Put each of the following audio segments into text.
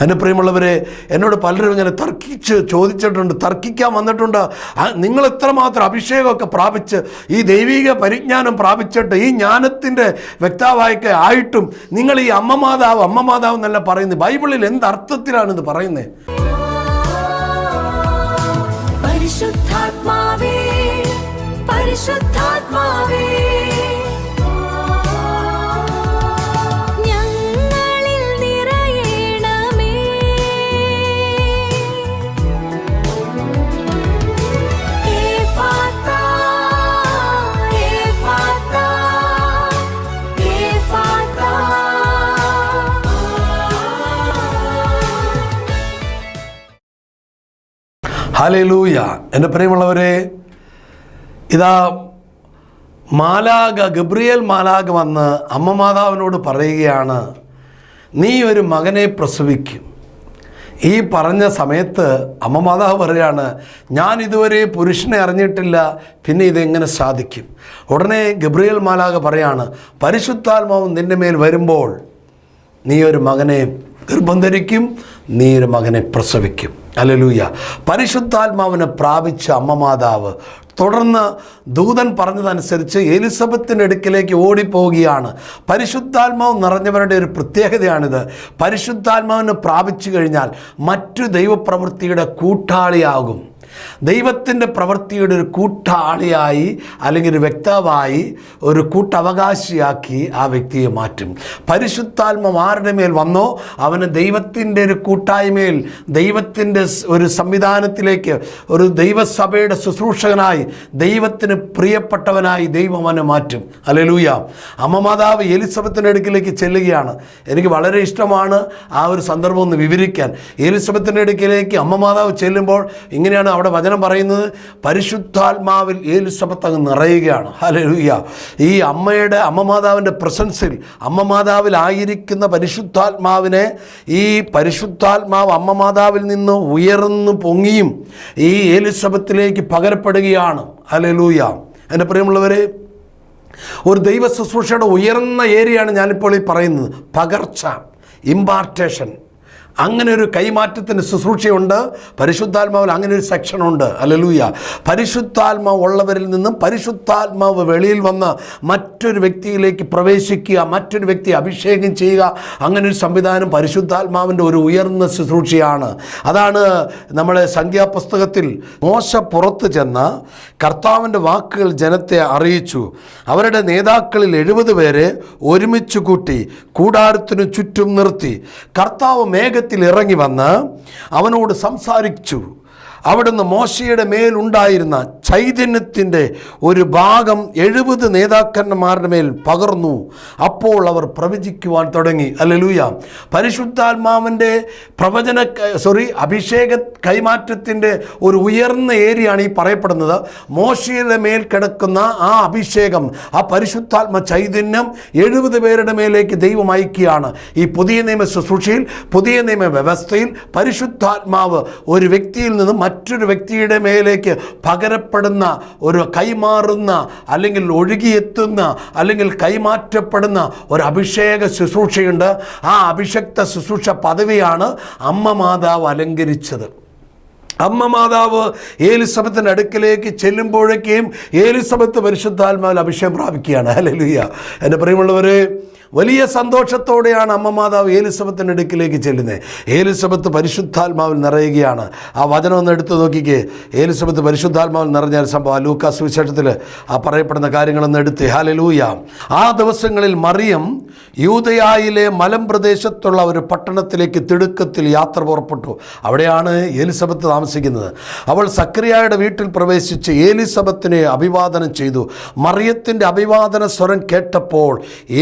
എൻ്റെ പ്രിയമുള്ളവരെ, എന്നോട് പലരും ഇങ്ങനെ ചോദിച്ചിട്ടുണ്ട്, തർക്കിക്കാൻ വന്നിട്ടുണ്ട്. നിങ്ങൾ എത്രമാത്രം അഭിഷേകമൊക്കെ പ്രാപിച്ച് ഈ ദൈവിക പരിജ്ഞാനം പ്രാപിച്ചിട്ട് ഈ ജ്ഞാനത്തിൻ്റെ വ്യക്താവായൊക്കെ ആയിട്ടും നിങ്ങൾ ഈ അമ്മ മാതാവ് എന്നല്ല പറയുന്നത്. ബൈബിളിൽ എന്തർത്ഥത്തിലാണ് ഇത് പറയുന്നത്? പരിശുദ്ധാത്മാവേ, പരിശുദ്ധാത്മാവേ, ഹല്ലേലൂയ. എൻ്റെ പ്രിയമുള്ളവരെ, ഇതാ ഗബ്രിയേൽ മാലാഖ വന്ന് അമ്മ മാതാവിനോട് പറയുകയാണ്, നീ ഒരു മകനെ പ്രസവിക്കും. ഈ പറഞ്ഞ സമയത്ത് അമ്മ മാതാവ് പറയുകയാണ്, ഞാൻ ഇതുവരെ പുരുഷനെ അറിഞ്ഞിട്ടില്ല, പിന്നെ ഇതെങ്ങനെ സാധിക്കും? ഉടനെ ഗബ്രിയേൽ മാലാഖ പറയാണ്, പരിശുദ്ധാത്മാവ് നിൻ്റെ മേൽ വരുമ്പോൾ നീ ഒരു മകനെ ഗർഭം ധരിക്കും, നീ ഒരു മകനെ പ്രസവിക്കും. ഹല്ലേലൂയ. പരിശുദ്ധാത്മാവിനെ പ്രാപിച്ച അമ്മ മാതാവ് തുടർന്ന് ദൂതൻ പറഞ്ഞതനുസരിച്ച് എലിസബത്തിൻ്റെ അടുക്കിലേക്ക് ഓടിപ്പോവുകയാണ്. പരിശുദ്ധാത്മാവ് നിറഞ്ഞവരുടെ ഒരു പ്രത്യേകതയാണിത്. പരിശുദ്ധാത്മാവിനെ പ്രാപിച്ചു കഴിഞ്ഞാൽ മറ്റു ദൈവപ്രവൃത്തിയുടെ കൂട്ടാളിയാകും. ദൈവത്തിൻ്റെ പ്രവൃത്തിയുടെ ഒരു കൂട്ടാളിയായി അല്ലെങ്കിൽ ഒരു വ്യക്താവായി ഒരു കൂട്ടവകാശിയാക്കി ആ വ്യക്തിയെ മാറ്റും. പരിശുദ്ധാത്മാവ് ആരുടെ മേൽ വന്നോ അവന് ദൈവത്തിൻ്റെ ഒരു കൂട്ടായ്മയിൽ, ദൈവത്തിൻ്റെ ഒരു സംവിധാനത്തിലേക്ക്, ഒരു ദൈവസഭയുടെ ശുശ്രൂഷകനായി, ദൈവത്തിന് പ്രിയപ്പെട്ടവനായി ദൈവം അവനെ മാറ്റും. ഹല്ലേലൂയ. അമ്മ മാതാവ് എലിസബത്തിൻ്റെ അടുക്കിലേക്ക് ചെല്ലുകയാണ്. എനിക്ക് വളരെ ഇഷ്ടമാണ് ആ ഒരു സന്ദർഭം ഒന്ന് വിവരിക്കാൻ. എലിസബത്തിൻ്റെ അടുക്കിലേക്ക് അമ്മ മാതാവ് ചെല്ലുമ്പോൾ ഇങ്ങനെയാണ് അവിടെ വചനം പറയുന്നത്, പരിശുദ്ധാത്മാവിൽ എലിസബത്ത് അങ്ങ് നിറയുകയാണ്. ഹല്ലേലൂയ. ഈ അമ്മ മാതാവിൻ്റെ പ്രസൻസിൽ, അമ്മ മാതാവിലായിരിക്കുന്ന പരിശുദ്ധാത്മാവിനെ, ഈ പരിശുദ്ധാത്മാവ് അമ്മ മാതാവിൽ നിന്ന് ഉയർന്നു പൊങ്ങിയും ഈ എലിസബത്തിലേക്ക് പകരപ്പെടുകയാണ്. ഹല്ലേലൂയ. എൻ്റെ പ്രിയമുള്ളവരെ, ഒരു ദൈവ ശുശ്രൂഷയുടെ ഉയർന്ന ഏരിയയാണ് ഞാനിപ്പോൾ ഈ പറയുന്നത്. പകർച്ച, ഇമ്പാർട്ടേഷൻ. അങ്ങനെ ഒരു കൈമാറ്റത്തിൻ്റെ ശുശ്രൂഷയുണ്ട്. പരിശുദ്ധാത്മാവിൽ അങ്ങനെ ഒരു സെക്ഷനുണ്ട്. ഹല്ലേലൂയ. പരിശുദ്ധാത്മാവ് ഉള്ളവരിൽ നിന്നും പരിശുദ്ധാത്മാവ് വെളിയിൽ വന്ന് മറ്റൊരു വ്യക്തിയിലേക്ക് പ്രവേശിക്കുക, മറ്റൊരു വ്യക്തിയെ അഭിഷേകം ചെയ്യുക, അങ്ങനെ ഒരു സംവിധാനം പരിശുദ്ധാത്മാവിൻ്റെ ഒരു ഉയർന്ന ശുശ്രൂഷയാണ്. അതാണ് നമ്മുടെ സംഖ്യാപുസ്തകത്തിൽ മോശ പുറത്ത് ചെന്ന് കർത്താവിൻ്റെ വാക്കുകൾ ജനത്തെ അറിയിച്ചു. അവരുടെ നേതാക്കളിൽ 70 പേരെ ഒരുമിച്ച് കൂട്ടി കൂടാരത്തിനു ചുറ്റും നിർത്തി. കർത്താവ് ഇറങ്ങി വന്ന് അവനോട് സംസാരിച്ചു. അവിടുന്ന് മോശയുടെ മേലുണ്ടായിരുന്ന ചൈതന്യത്തിൻ്റെ ഒരു ഭാഗം 70 നേതാക്കന്മാരുടെ മേൽ പകർന്നു. അപ്പോൾ അവർ പ്രവചിക്കുവാൻ തുടങ്ങി. ഹല്ലേലൂയ. പരിശുദ്ധാത്മാവിൻ്റെ അഭിഷേക കൈമാറ്റത്തിൻ്റെ ഒരു ഉയർന്ന ഏരിയയാണ് ഈ പറയപ്പെടുന്നത്. മോശയുടെ മേൽ കിടക്കുന്ന ആ അഭിഷേകം, ആ പരിശുദ്ധാത്മ ചൈതന്യം 70 പേരുടെ മേലേക്ക് ദൈവം അയക്കുകയാണ്. ഈ പുതിയ നിയമ ശുശ്രൂഷയിൽ, പുതിയ നിയമ വ്യവസ്ഥയിൽ പരിശുദ്ധാത്മാവ് ഒരു വ്യക്തിയിൽ നിന്ന് മറ്റൊരു വ്യക്തിയുടെ മേലേക്ക് പകരപ്പെടുന്ന, ഒരു കൈമാറുന്ന, അല്ലെങ്കിൽ ഒഴുകിയെത്തുന്ന, അല്ലെങ്കിൽ കൈമാറ്റപ്പെടുന്ന ഒരു അഭിഷേക ശുശ്രൂഷയുണ്ട്. ആ അഭിഷക്ത ശുശ്രൂഷ പദവിയാണ് അമ്മ മാതാവ് അലങ്കരിച്ചത്. അമ്മ മാതാവ് എലിസബത്തിൻ്റെ അടുക്കിലേക്ക് ചെല്ലുമ്പോഴേക്കും എലിസബത്ത് പരിശുദ്ധാത്മാവിൽ അഭിഷേകം പ്രാപിക്കുകയാണ്. ഹല്ലേലൂയ. എൻ്റെ പ്രിയമുള്ളവരെ, വലിയ സന്തോഷത്തോടെയാണ് അമ്മ മാതാവ് എലിസബത്തിൻ്റെ അടുക്കിലേക്ക് ചെല്ലുന്നത്. എലിസബത്ത് പരിശുദ്ധാത്മാവിൽ നിറയുകയാണ്. ആ വചനം ഒന്ന് എടുത്ത് നോക്കിക്കേ. എലിസബത്ത് പരിശുദ്ധാത്മാവിൽ നിറഞ്ഞ സംഭവം ലൂക്കാ സുവിശേഷത്തിൽ ആ പറയപ്പെടുന്ന കാര്യങ്ങളൊന്ന് എടുത്ത്. ഹല്ലേലൂയ. ആ ദിവസങ്ങളിൽ മറിയം യൂദയായിലെ മലമ്പ്രദേശത്തുള്ള ഒരു പട്ടണത്തിലേക്ക് തിടുക്കത്തിൽ യാത്ര പുറപ്പെട്ടു. അവിടെയാണ് എലിസബത്ത് താമസിക്കുന്നത്. അവൾ സക്കറിയായുടെ വീട്ടിൽ പ്രവേശിച്ച് എലിസബത്തിനെ അഭിവാദനം ചെയ്തു. മറിയത്തിൻ്റെ അഭിവാദന സ്വരം കേട്ടപ്പോൾ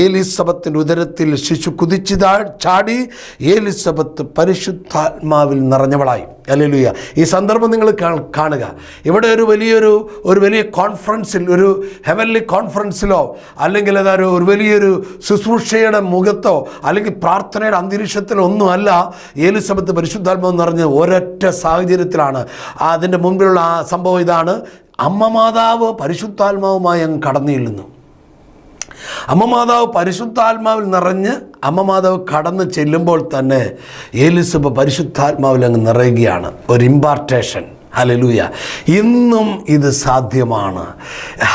എലിസബത്ത് ഉദരത്തിൽ ശിശു കുതിച്ചു ചാടി. എലിസബത്ത് പരിശുദ്ധാത്മാവിൽ നിറഞ്ഞവളായി. ഹല്ലേലൂയ. ഈ സന്ദർഭം നിങ്ങൾ കാണുക. ഇവിടെ ഒരു വലിയ കോൺഫറൻസിൽ, ഒരു ഹെവൻലി കോൺഫറൻസിലോ അല്ലെങ്കിൽ ഒരു വലിയൊരു ശുശ്രൂഷയുടെ മുഖത്തോ അല്ലെങ്കിൽ പ്രാർത്ഥനയുടെ അന്തരീക്ഷത്തിലോ ഒന്നുമല്ല എലിസബത്ത് പരിശുദ്ധാത്മാവ് നിറഞ്ഞ ഒരൊറ്റ സാഹചര്യത്തിലാണ്. അതിൻ്റെ മുൻപിലുള്ള ആ സംഭവം ഇതാണ്. അമ്മ മാതാവ് പരിശുദ്ധാത്മാവുമായി അങ്ങ് കടന്നു ചെല്ലുന്നു. അമ്മ മാതാവ് പരിശുദ്ധാത്മാവിൽ നിറഞ്ഞ് അമ്മ മാതാവ് കടന്ന് ചെല്ലുമ്പോൾ തന്നെ എലിസബത്ത് പരിശുദ്ധാത്മാവിൽ അങ്ങ് നിറയുകയാണ്. ഒരു ഇമ്പാർട്ടേഷൻ. ഹല്ലേലൂയ. ഇന്നും ഇത് സാധ്യമാണ്.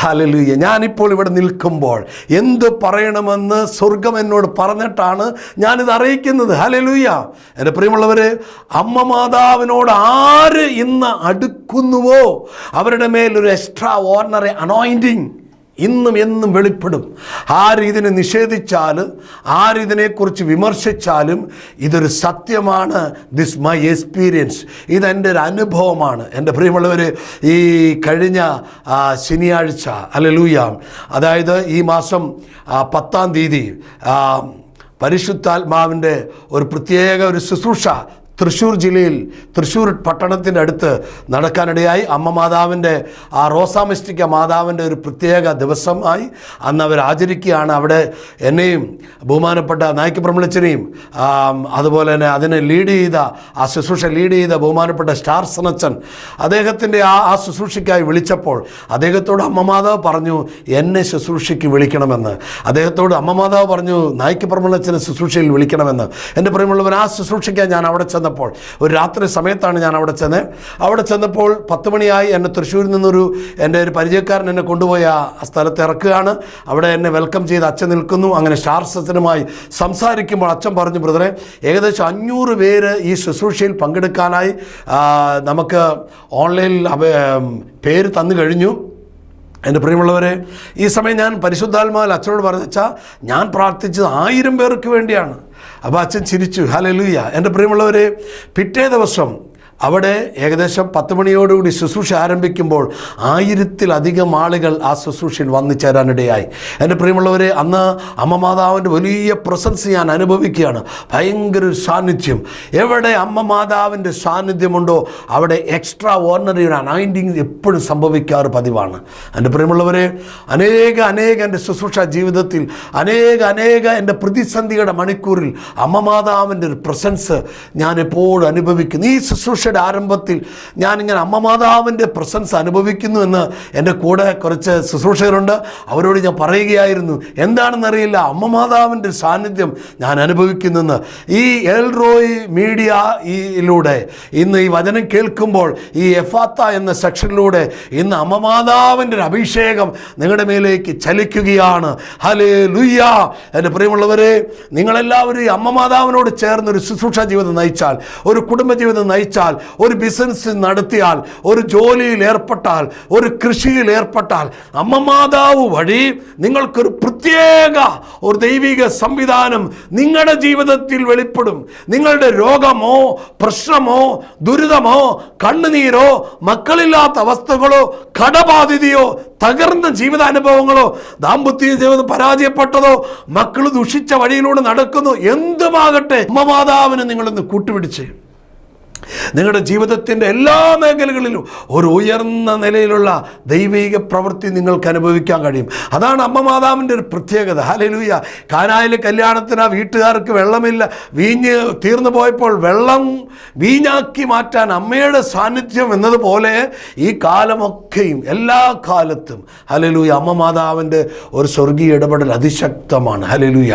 ഹല്ലേലൂയ. ഞാനിപ്പോൾ ഇവിടെ നിൽക്കുമ്പോൾ എന്ത് പറയണമെന്ന് സ്വർഗം എന്നോട് പറഞ്ഞിട്ടാണ് ഞാനിത് അറിയിക്കുന്നത്. ഹല്ലേലൂയ. എൻ്റെ പ്രിയമുള്ളവരെ, അമ്മ മാതാവിനോട് ആര് ഇന്ന് അടുക്കുന്നുവോ അവരുടെ മേലൊരു എക്സ്ട്രാ ഓർഡിനറി അനോയിൻറ്റിങ് ഇന്നും എന്നും വെളിപ്പെടും. ആരിതിനെ നിഷേധിച്ചാലും ആരിതിനെക്കുറിച്ച് വിമർശിച്ചാലും ഇതൊരു സത്യമാണ്. This my experience. ഇതെൻ്റെ ഒരു അനുഭവമാണ്. എൻ്റെ പ്രിയമുള്ളവർ, ഈ കഴിഞ്ഞ ശനിയാഴ്ച ഹല്ലേലൂയ, അതായത് ഈ മാസം 10-ാം തീയതി പരിശുദ്ധാത്മാവിൻ്റെ ഒരു പ്രത്യേക ഒരു ശുശ്രൂഷ തൃശ്ശൂർ ജില്ലയിൽ തൃശ്ശൂർ പട്ടണത്തിൻ്റെ അടുത്ത് നടക്കാനിടയായി. അമ്മ മാതാവിൻ്റെ റോസാമിസ്റ്റിക്ക മാതാവിൻ്റെ ഒരു പ്രത്യേക ദിവസമായി അന്ന് അവർ ആചരിക്കുകയാണ്. അവിടെ എന്നെയും ബഹുമാനപ്പെട്ട നായിക്ക് പ്രമിളച്ചനെയും അതുപോലെ തന്നെ അതിനെ ലീഡ് ചെയ്ത ശുശ്രൂഷ ലീഡ് ചെയ്ത ബഹുമാനപ്പെട്ട സ്റ്റാർ സനച്ചൻ അദ്ദേഹത്തിൻ്റെ ആ ശുശ്രൂഷയ്ക്കായി വിളിച്ചപ്പോൾ അദ്ദേഹത്തോട് അമ്മ മാതാവ് പറഞ്ഞു എന്നെ ശുശ്രൂഷയ്ക്ക് വിളിക്കണമെന്ന്. അദ്ദേഹത്തോട് അമ്മ മാതാവ് പറഞ്ഞു നായിക്ക് പ്രമിളച്ചനെ ശുശ്രൂഷയിൽ വിളിക്കണമെന്ന്. എൻ്റെ പ്രിയമുള്ളവൻ, ആ ശുശ്രൂഷയ്ക്കായി ഞാൻ അവിടെ ചെന്നപ്പോൾ ഒരു രാത്രി സമയത്താണ് ഞാൻ അവിടെ ചെന്നപ്പോൾ 10 മണിയായി. എന്നെ തൃശ്ശൂരിൽ നിന്നൊരു എൻ്റെ ഒരു പരിചയക്കാരൻ എന്നെ കൊണ്ടുപോയി ആ സ്ഥലത്ത് ഇറക്കുകയാണ്. അവിടെ എന്നെ വെൽക്കം ചെയ്ത് അച്ഛൻ നിൽക്കുന്നു. അങ്ങനെ സ്റ്റാർ സച്ചനുമായി സംസാരിക്കുമ്പോൾ അച്ഛൻ പറഞ്ഞു, ബ്രദറെ, ഏകദേശം 500 പേര് ഈ ശുശ്രൂഷയിൽ പങ്കെടുക്കാനായി നമുക്ക് ഓൺലൈനിൽ പേര് തന്നു കഴിഞ്ഞു. എൻ്റെ പ്രിയമുള്ളവരെ, ഈ സമയം ഞാൻ പരിശുദ്ധാത്മാവിൽ അച്ഛനോട് പറഞ്ഞാൽ ഞാൻ പ്രാർത്ഥിച്ചത് 1000 പേർക്ക് വേണ്ടിയാണ്. അപ്പോൾ അച്ഛൻ ചിരിച്ചു. ഹല്ലേലൂയ. എൻ്റെ പ്രിയമുള്ളവരെ, പിറ്റേ ദിവസം അവിടെ ഏകദേശം 10 മണിയോടുകൂടി ശുശ്രൂഷ ആരംഭിക്കുമ്പോൾ 1000-ലധികം ആളുകൾ ആ ശുശ്രൂഷയിൽ വന്നു ചേരാനിടയായി. എൻ്റെ പ്രിയമുള്ളവരെ, അന്ന് അമ്മ മാതാവിൻ്റെ വലിയ പ്രസൻസ് ഞാൻ അനുഭവിക്കുകയാണ്. ഭയങ്കര ഒരു സാന്നിധ്യം. എവിടെ അമ്മ മാതാവിൻ്റെ സാന്നിധ്യമുണ്ടോ അവിടെ എക്സ്ട്രാ ഓർഡിനറി അനോയിൻറ്റിങ് എപ്പോഴും സംഭവിക്കാറ് പതിവാണ്. എൻ്റെ പ്രിയമുള്ളവരെ, അനേക എൻ്റെ ശുശ്രൂഷ ജീവിതത്തിൽ അനേക എൻ്റെ പ്രതിസന്ധിയുടെ മണിക്കൂറിൽ അമ്മ മാതാവിൻ്റെ ഒരു പ്രസൻസ് ഞാൻ എപ്പോഴും അനുഭവിക്കുന്നു. ഈ ശുശ്രൂഷ ആരംഭത്തിൽ ഞാനിങ്ങനെ അമ്മ മാതാവിൻ്റെ പ്രസൻസ് അനുഭവിക്കുന്നു എന്ന് എൻ്റെ കൂടെ കുറച്ച് ശുശ്രൂഷകരുണ്ട്. അവരോട് ഞാൻ പറയുകയായിരുന്നു, എന്താണെന്നറിയില്ല, അമ്മ മാതാവിൻ്റെ സാന്നിധ്യം ഞാൻ അനുഭവിക്കുന്നെന്ന്. ഈ എൽറോയ് മീഡിയയിലൂടെ ഇന്ന് ഈ വചനം കേൾക്കുമ്പോൾ ഈ എഫാത്ത എന്ന സെക്ഷനിലൂടെ ഇന്ന് അമ്മ മാതാവിൻ്റെ ഒരു അഭിഷേകം നിങ്ങളുടെ മേലേക്ക് ചലിക്കുകയാണ്. ഹല്ലേലൂയ. എൻ്റെ പ്രിയമുള്ളവരെ, നിങ്ങളെല്ലാവരും ഈ അമ്മ മാതാവിനോട് ചേർന്നൊരു ശുശ്രൂഷ ജീവിതം നയിച്ചാൽ, ഒരു കുടുംബജീവിതം നയിച്ചാൽ, ഒരു ബിസിനസ് നടത്തിയാൽ, ഒരു ജോലിയിൽ ഏർപ്പെട്ടാൽ, ഒരു കൃഷിയിൽ ഏർപ്പെട്ടാൽ, അമ്മ മാതാവ് വഴി നിങ്ങൾക്കൊരു പ്രത്യേക ഒരു ദൈവിക സംവിധാനം നിങ്ങളുടെ ജീവിതത്തിൽ വെളിപ്പെടും. നിങ്ങളുടെ രോഗമോ പ്രശ്നമോ ദുരിതമോ കണ്ണുനീരോ മക്കളില്ലാത്ത അവസ്ഥകളോ കടബാധിതയോ തകർന്ന ജീവിതാനുഭവങ്ങളോ ദാമ്പത്യ ജീവിതം പരാജയപ്പെട്ടതോ മക്കൾ ദുഷിച്ച വഴിയിലൂടെ നടക്കുന്നു, എന്തുമാകട്ടെ അമ്മ മാതാവിനെ നിങ്ങളൊന്ന് കൂട്ടുപിടിച്ച് നിങ്ങളുടെ ജീവിതത്തിൻ്റെ എല്ലാ മേഖലകളിലും ഒരു ഉയർന്ന നിലയിലുള്ള ദൈവിക പ്രവൃത്തി നിങ്ങൾക്ക് അനുഭവിക്കാൻ കഴിയും. അതാണ് അമ്മ മാതാവിൻ്റെ ഒരു പ്രത്യേകത. ഹല്ലേലൂയ. കാനായിലെ കല്യാണത്തിന് ആ വീട്ടുകാർക്ക് വെള്ളമില്ല, വീഞ്ഞ് തീർന്നു പോയപ്പോൾ വെള്ളം വീഞ്ഞാക്കി മാറ്റാൻ അമ്മയുടെ സാന്നിധ്യം എന്നതുപോലെ ഈ കാലമൊക്കെയും എല്ലാ കാലത്തും ഹല്ലേലൂയ അമ്മ മാതാവിൻ്റെ ഒരു സ്വർഗീയ ഇടപെടൽ അതിശക്തമാണ്. ഹല്ലേലൂയ.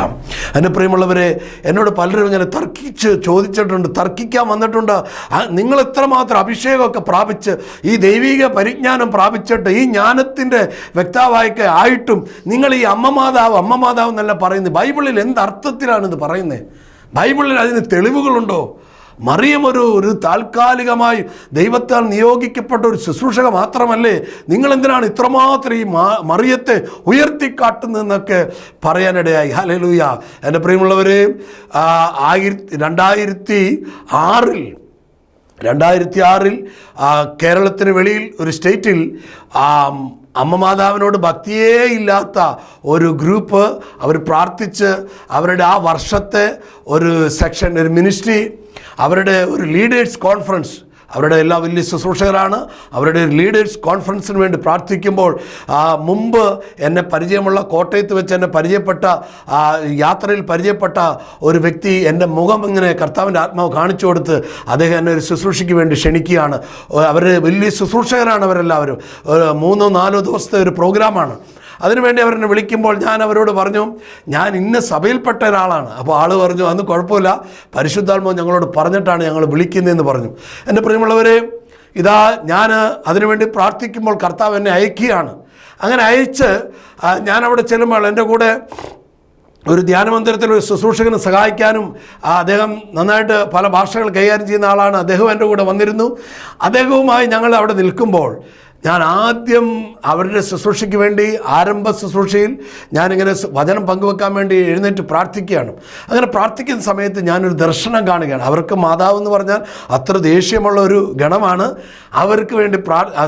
എൻ്റെ പ്രിയമുള്ളവരെ, എന്നോട് പലരും ഇങ്ങനെ ചോദിച്ചിട്ടുണ്ട്, തർക്കിക്കാൻ വന്നിട്ടുണ്ട്. നിങ്ങൾ എത്രമാത്രം അഭിഷേകമൊക്കെ പ്രാപിച്ച് ഈ ദൈവിക പരിജ്ഞാനം പ്രാപിച്ചിട്ട് ഈ ജ്ഞാനത്തിൻ്റെ വ്യക്താവായൊക്കെ ആയിട്ടും നിങ്ങൾ ഈ അമ്മ മാതാവ് എന്നല്ല പറയുന്നത്. ബൈബിളിൽ എന്തർത്ഥത്തിലാണ് ഇത് പറയുന്നത്? ബൈബിളിൽ അതിന് തെളിവുകളുണ്ടോ? മറിയം ഒരു താൽക്കാലികമായി ദൈവത്താൽ നിയോഗിക്കപ്പെട്ട ഒരു ശുശ്രൂഷക മാത്രമല്ലേ? നിങ്ങളെന്തിനാണ് ഇത്രമാത്രം ഈ മറിയത്തെ ഉയർത്തിക്കാട്ടുന്നതെന്നൊക്കെ പറയാനിടയായി. ഹല്ലേലൂയ. എൻ്റെ പ്രിയമുള്ളവരെ, 2006 കേരളത്തിന് വെളിയിൽ ഒരു സ്റ്റേറ്റിൽ അമ്മ മാതാവിനോട് ഭക്തിയേ ഇല്ലാത്ത ഒരു ഗ്രൂപ്പ് അവർ പ്രാർത്ഥിച്ച് അവരുടെ ആ വർഷത്തെ ഒരു സെക്ഷൻ, ഒരു മിനിസ്ട്രി, അവരുടെ ഒരു ലീഡേഴ്സ് കോൺഫറൻസ്, അവരുടെ എല്ലാ വലിയ ശുശ്രൂഷകരാണ്, അവരുടെ ലീഡേഴ്സ് കോൺഫറൻസിന് വേണ്ടി പ്രാർത്ഥിക്കുമ്പോൾ മുമ്പ് എന്നെ പരിചയമുള്ള കോട്ടയത്ത് വെച്ച് എന്നെ യാത്രയിൽ പരിചയപ്പെട്ട ഒരു വ്യക്തി എൻ്റെ മുഖം ഇങ്ങനെ കർത്താവിൻ്റെ ആത്മാവ് കാണിച്ചു കൊടുത്ത് അദ്ദേഹം എന്നെ ഒരു ശുശ്രൂഷയ്ക്ക് വേണ്ടി ക്ഷണിക്കുകയാണ്. അവർ വലിയ ശുശ്രൂഷകരാണ് അവരെല്ലാവരും. 3-4 ദിവസത്തെ ഒരു പ്രോഗ്രാമാണ്. അതിനുവേണ്ടി അവരെന്നെ വിളിക്കുമ്പോൾ ഞാൻ അവരോട് പറഞ്ഞു, ഞാൻ ഇന്ന സഭയിൽപ്പെട്ട ഒരാളാണ്. അപ്പോൾ ആൾ പറഞ്ഞു, അന്ന് കുഴപ്പമില്ല, പരിശുദ്ധാത്മാവ് ഞങ്ങളോട് പറഞ്ഞിട്ടാണ് ഞങ്ങൾ വിളിക്കുന്നതെന്ന് പറഞ്ഞു. എൻ്റെ പ്രിയമുള്ളവരെ, ഇതാ ഞാൻ അതിനുവേണ്ടി പ്രാർത്ഥിക്കുമ്പോൾ കർത്താവ് എന്നെ അയക്കുകയാണ്. അങ്ങനെ അയച്ച് ഞാനവിടെ ചെല്ലുമ്പോൾ എൻ്റെ കൂടെ ഒരു ധ്യാനമന്ദിരത്തിൽ ഒരു ശുശ്രൂഷകന് സഹായിക്കാനും അദ്ദേഹം നന്നായിട്ട് പല ഭാഷകൾ കൈകാര്യം ചെയ്യുന്ന ആളാണ്. അദ്ദേഹം എൻ്റെ കൂടെ വന്നിരുന്നു. അദ്ദേഹവുമായി ഞങ്ങൾ അവിടെ നിൽക്കുമ്പോൾ ഞാൻ ആദ്യം അവരുടെ ശുശ്രൂഷയ്ക്ക് വേണ്ടി ആരംഭ ശുശ്രൂഷയിൽ ഞാനിങ്ങനെ വചനം പങ്കുവെക്കാൻ വേണ്ടി എഴുന്നേറ്റ് പ്രാർത്ഥിക്കുകയാണ്. അങ്ങനെ പ്രാർത്ഥിക്കുന്ന സമയത്ത് ഞാനൊരു ദർശനം കാണുകയാണ്. അവർക്ക് മാതാവ് എന്ന് പറഞ്ഞാൽ അത്ര ദേഷ്യമുള്ള ഒരു ഗണമാണ്. അവർക്ക് വേണ്ടി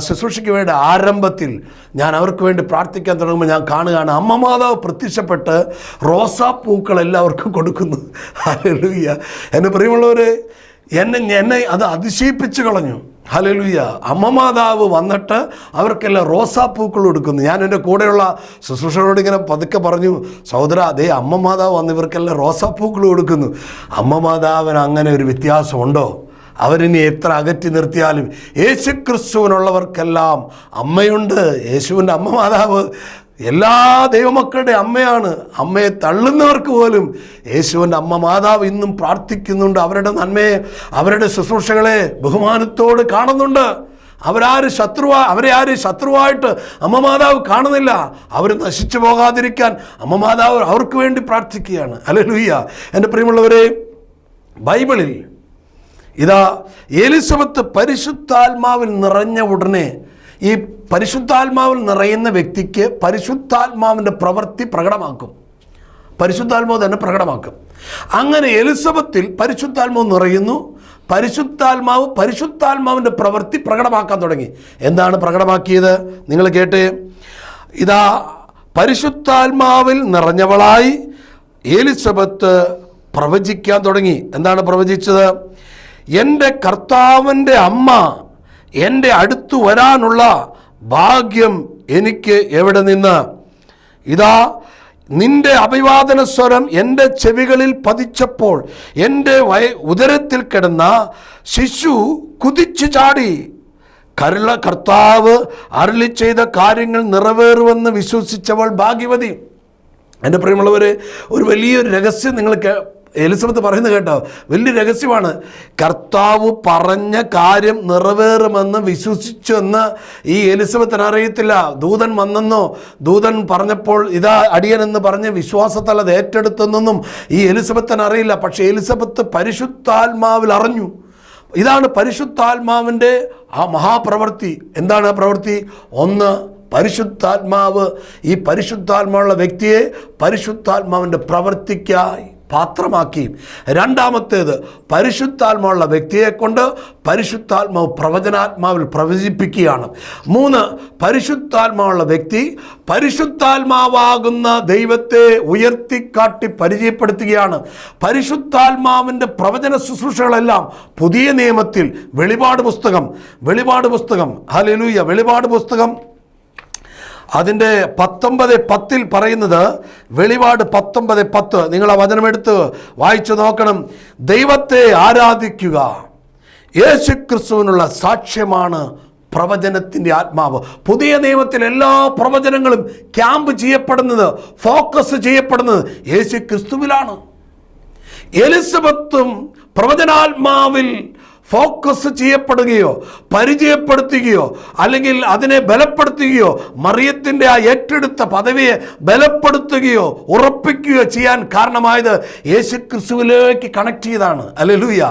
ശുശ്രൂഷയ്ക്ക് വേണ്ടി ആരംഭത്തിൽ ഞാൻ അവർക്ക് വേണ്ടി പ്രാർത്ഥിക്കാൻ തുടങ്ങുമ്പോൾ ഞാൻ കാണുകയാണ്, അമ്മ മാതാവ് പ്രത്യക്ഷപ്പെട്ട് റോസാപ്പൂക്കൾ എല്ലാവർക്കും കൊടുക്കുന്നു. ഹല്ലേലൂയ. എൻ്റെ പ്രിയമുള്ളവരെ, എന്നെ അത് അതിശയിപ്പിച്ച് കളഞ്ഞു. ഹല്ലേലൂയ. അമ്മ മാതാവ് വന്നിട്ട് അവർക്കെല്ലാം റോസാപ്പൂക്കൾ കൊടുക്കുന്നു. ഞാൻ എൻ്റെ കൂടെയുള്ള ശുശ്രൂഷകരോട് ഇങ്ങനെ പതുക്കെ പറഞ്ഞു, സഹോദര, അതേ അമ്മ മാതാവ് വന്ന് ഇവർക്കെല്ലാം റോസാപ്പൂക്കൾ കൊടുക്കുന്നു. അമ്മ മാതാവിന് അങ്ങനെ ഒരു വ്യത്യാസമുണ്ടോ? അവരിനി എത്ര അകറ്റി നിർത്തിയാലും യേശുക്രിസ്തുവിനുള്ളവർക്കെല്ലാം അമ്മയുണ്ട്. യേശുവിൻ്റെ അമ്മ മാതാവ് എല്ലാ ദൈവമക്കളുടെ അമ്മയാണ്. അമ്മയെ തള്ളുന്നവർക്ക് പോലും യേശുവിൻ്റെ അമ്മ മാതാവ് ഇന്നും പ്രാർത്ഥിക്കുന്നുണ്ട്. അവരുടെ നന്മയെ, അവരുടെ ശുശ്രൂഷകളെ ബഹുമാനത്തോട് കാണുന്നുണ്ട്. അവരെ ആരും ശത്രുവായിട്ട് അമ്മ മാതാവ് കാണുന്നില്ല. അവർ നശിച്ചു പോകാതിരിക്കാൻ അമ്മ മാതാവ് അവർക്ക് വേണ്ടി പ്രാർത്ഥിക്കുകയാണ്. ഹല്ലേലൂയ. എൻ്റെ പ്രിയമുള്ളവരെ, ബൈബിളിൽ ഇതാ എലിസബത്ത് പരിശുദ്ധാത്മാവിൽ നിറഞ്ഞ ഉടനെ ഈ പരിശുദ്ധാത്മാവിൽ നിറയുന്ന വ്യക്തിക്ക് പരിശുദ്ധാത്മാവിൻ്റെ പ്രവൃത്തി പ്രകടമാക്കും. പരിശുദ്ധാത്മാവ് തന്നെ പ്രകടമാക്കും. അങ്ങനെ എലിസബത്തിൽ പരിശുദ്ധാത്മാവ് നിറയുന്നു. പരിശുദ്ധാത്മാവിൻ്റെ പ്രവൃത്തി പ്രകടമാക്കാൻ തുടങ്ങി. എന്താണ് പ്രകടമാക്കിയത്? നിങ്ങൾ കേട്ടേ. ഇതാ പരിശുദ്ധാത്മാവിൽ നിറഞ്ഞവളായി എലിസബത്ത് പ്രവചിക്കാൻ തുടങ്ങി. എന്താണ് പ്രവചിച്ചത്? എൻ്റെ കർത്താവിൻ്റെ അമ്മ എൻ്റെ അടുത്തു വരാനുള്ള ഭാഗ്യം എനിക്ക് എവിടെ നിന്ന്? ഇതാ നിന്റെ അഭിവാദന സ്വരം എൻ്റെ ചെവികളിൽ പതിച്ചപ്പോൾ എൻ്റെ ഉദരത്തിൽ കിടന്ന ശിശു കുതിച്ചു ചാടി. കർത്താവ് അരുളി ചെയ്ത കാര്യങ്ങൾ നിറവേറുമെന്ന് വിശ്വസിച്ചവൾ ഭാഗ്യവതി. എൻ്റെ പ്രിയമുള്ളവർ, ഒരു വലിയൊരു രഹസ്യം നിങ്ങൾക്ക് എലിസബത്ത് പറയുന്നത് കേട്ടോ, വലിയ രഹസ്യമാണ്. കർത്താവ് പറഞ്ഞ കാര്യം നിറവേറുമെന്ന് വിശ്വസിച്ചെന്ന് ഈ എലിസബത്തിന് അറിയത്തില്ല. ദൂതൻ വന്നെന്നോ ദൂതൻ പറഞ്ഞപ്പോൾ ഇതാ അടിയനെന്ന് പറഞ്ഞ് വിശ്വാസത്താൽ അത് ഏറ്റെടുത്തെന്നൊന്നും ഈ എലിസബത്തിന് അറിയില്ല. പക്ഷേ എലിസബത്ത് പരിശുദ്ധാത്മാവിൽ അറിഞ്ഞു. ഇതാണ് പരിശുദ്ധാത്മാവിൻ്റെ ആ മഹാപ്രവൃത്തി. എന്താണ് ആ പ്രവൃത്തി? ഒന്ന്, പരിശുദ്ധാത്മാവ് ഈ പരിശുദ്ധാത്മാവുള്ള വ്യക്തിയെ പരിശുദ്ധാത്മാവിൻ്റെ പ്രവൃത്തിക്കായി പാത്രമാക്കി. രണ്ടാമത്തേത്, പരിശുദ്ധാത്മാവുള്ള വ്യക്തിയെ കൊണ്ട് പരിശുദ്ധാത്മാവ് പ്രവചനാത്മാവിൽ പ്രവചിപ്പിക്കുകയാണ്. മൂന്ന്, പരിശുദ്ധാത്മാവുള്ള വ്യക്തി പരിശുദ്ധാത്മാവാകുന്ന ദൈവത്തെ ഉയർത്തിക്കാട്ടി പരിചയപ്പെടുത്തുകയാണ്. പരിശുദ്ധാത്മാവിൻ്റെ പ്രവചന ശുശ്രൂഷകളെല്ലാം പുതിയ നിയമത്തിൽ വെളിപാട് പുസ്തകം ഹല്ലേലൂയ, വെളിപാട് പുസ്തകം അതിൻ്റെ 19:10 പറയുന്നത്, വെളിപാട് 19:10, നിങ്ങൾ ആ വചനമെടുത്ത് വായിച്ചു നോക്കണം. ദൈവത്തെ ആരാധിക്കുക, യേശുക്രിസ്തുവിനുള്ള സാക്ഷ്യമാണ് പ്രവചനത്തിൻ്റെ ആത്മാവ്. പുതിയ നിയമത്തിൽ എല്ലാ പ്രവചനങ്ങളും ക്യാമ്പ് ചെയ്യപ്പെടുന്നത്, ഫോക്കസ് ചെയ്യപ്പെടുന്നത് യേശുക്രിസ്തുവിലാണ്. എലിസബത്തും പ്രവചനാത്മാവിൽ ഫോക്കസ് ചെയ്യപ്പെടുകയോ പരിചയപ്പെടുത്തുകയോ അല്ലെങ്കിൽ അതിനെ ബലപ്പെടുത്തുകയോ മറിയത്തിൻ്റെ ആ ഏറ്റെടുത്ത പദവിയെ ബലപ്പെടുത്തുകയോ ഉറപ്പിക്കുകയോ ചെയ്യാൻ കാരണമായത് യേശുക്രിസ്തുവിലേക്ക് കണക്ട് ചെയ്താണ്. ഹല്ലേലൂയ.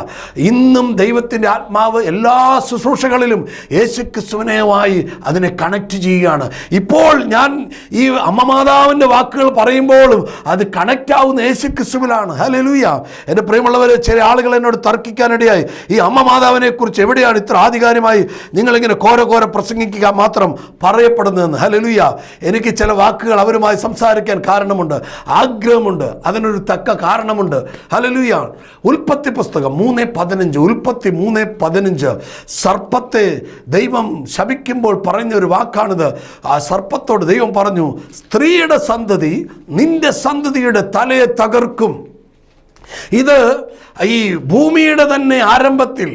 ഇന്നും ദൈവത്തിൻ്റെ ആത്മാവ് എല്ലാ ശുശ്രൂഷകളിലും യേശുക്രിസ്തുവിനുമായി അതിനെ കണക്ട് ചെയ്യുകയാണ്. ഇപ്പോൾ ഞാൻ ഈ അമ്മമാതാവിൻ്റെ വാക്കുകൾ പറയുമ്പോഴും അത് കണക്റ്റ് ആവുന്ന യേശുക്രിസ്തുവിലാണ്. ഹല്ലേലൂയ. എൻ്റെ പ്രിയമുള്ളവരെ, ചില ആളുകൾ എന്നോട് തർക്കിക്കാനിടയായി, ഈ മാതാവിനെ കുറിച്ച് എവിടെയാണ് ഇത്ര ആധികാരികമായി നിങ്ങളിങ്ങനെ കോര പ്രസംഗിക്കുക മാത്രം പറയപ്പെടുന്നതെന്ന്. ഹല്ലേലൂയ. എനിക്ക് ചില വാക്കുകൾ അവരുമായി സംസാരിക്കാൻ കാരണമുണ്ട്, ആഗ്രഹമുണ്ട്, അതിനൊരു തക്ക കാരണമുണ്ട്. ഹല്ലേലൂയ. ഉൽപ്പത്തി പുസ്തകം 3:15 സർപ്പത്തെ ദൈവം ശപിക്കുമ്പോൾ പറഞ്ഞൊരു വാക്കാണിത്. ആ സർപ്പത്തോട് ദൈവം പറഞ്ഞു, സ്ത്രീയുടെ സന്തതി നിന്റെ സന്തതിയുടെ തലയെ തകർക്കും. ഇത് ഈ ഭൂമിയുടെ തന്നെ ആരംഭത്തിൽ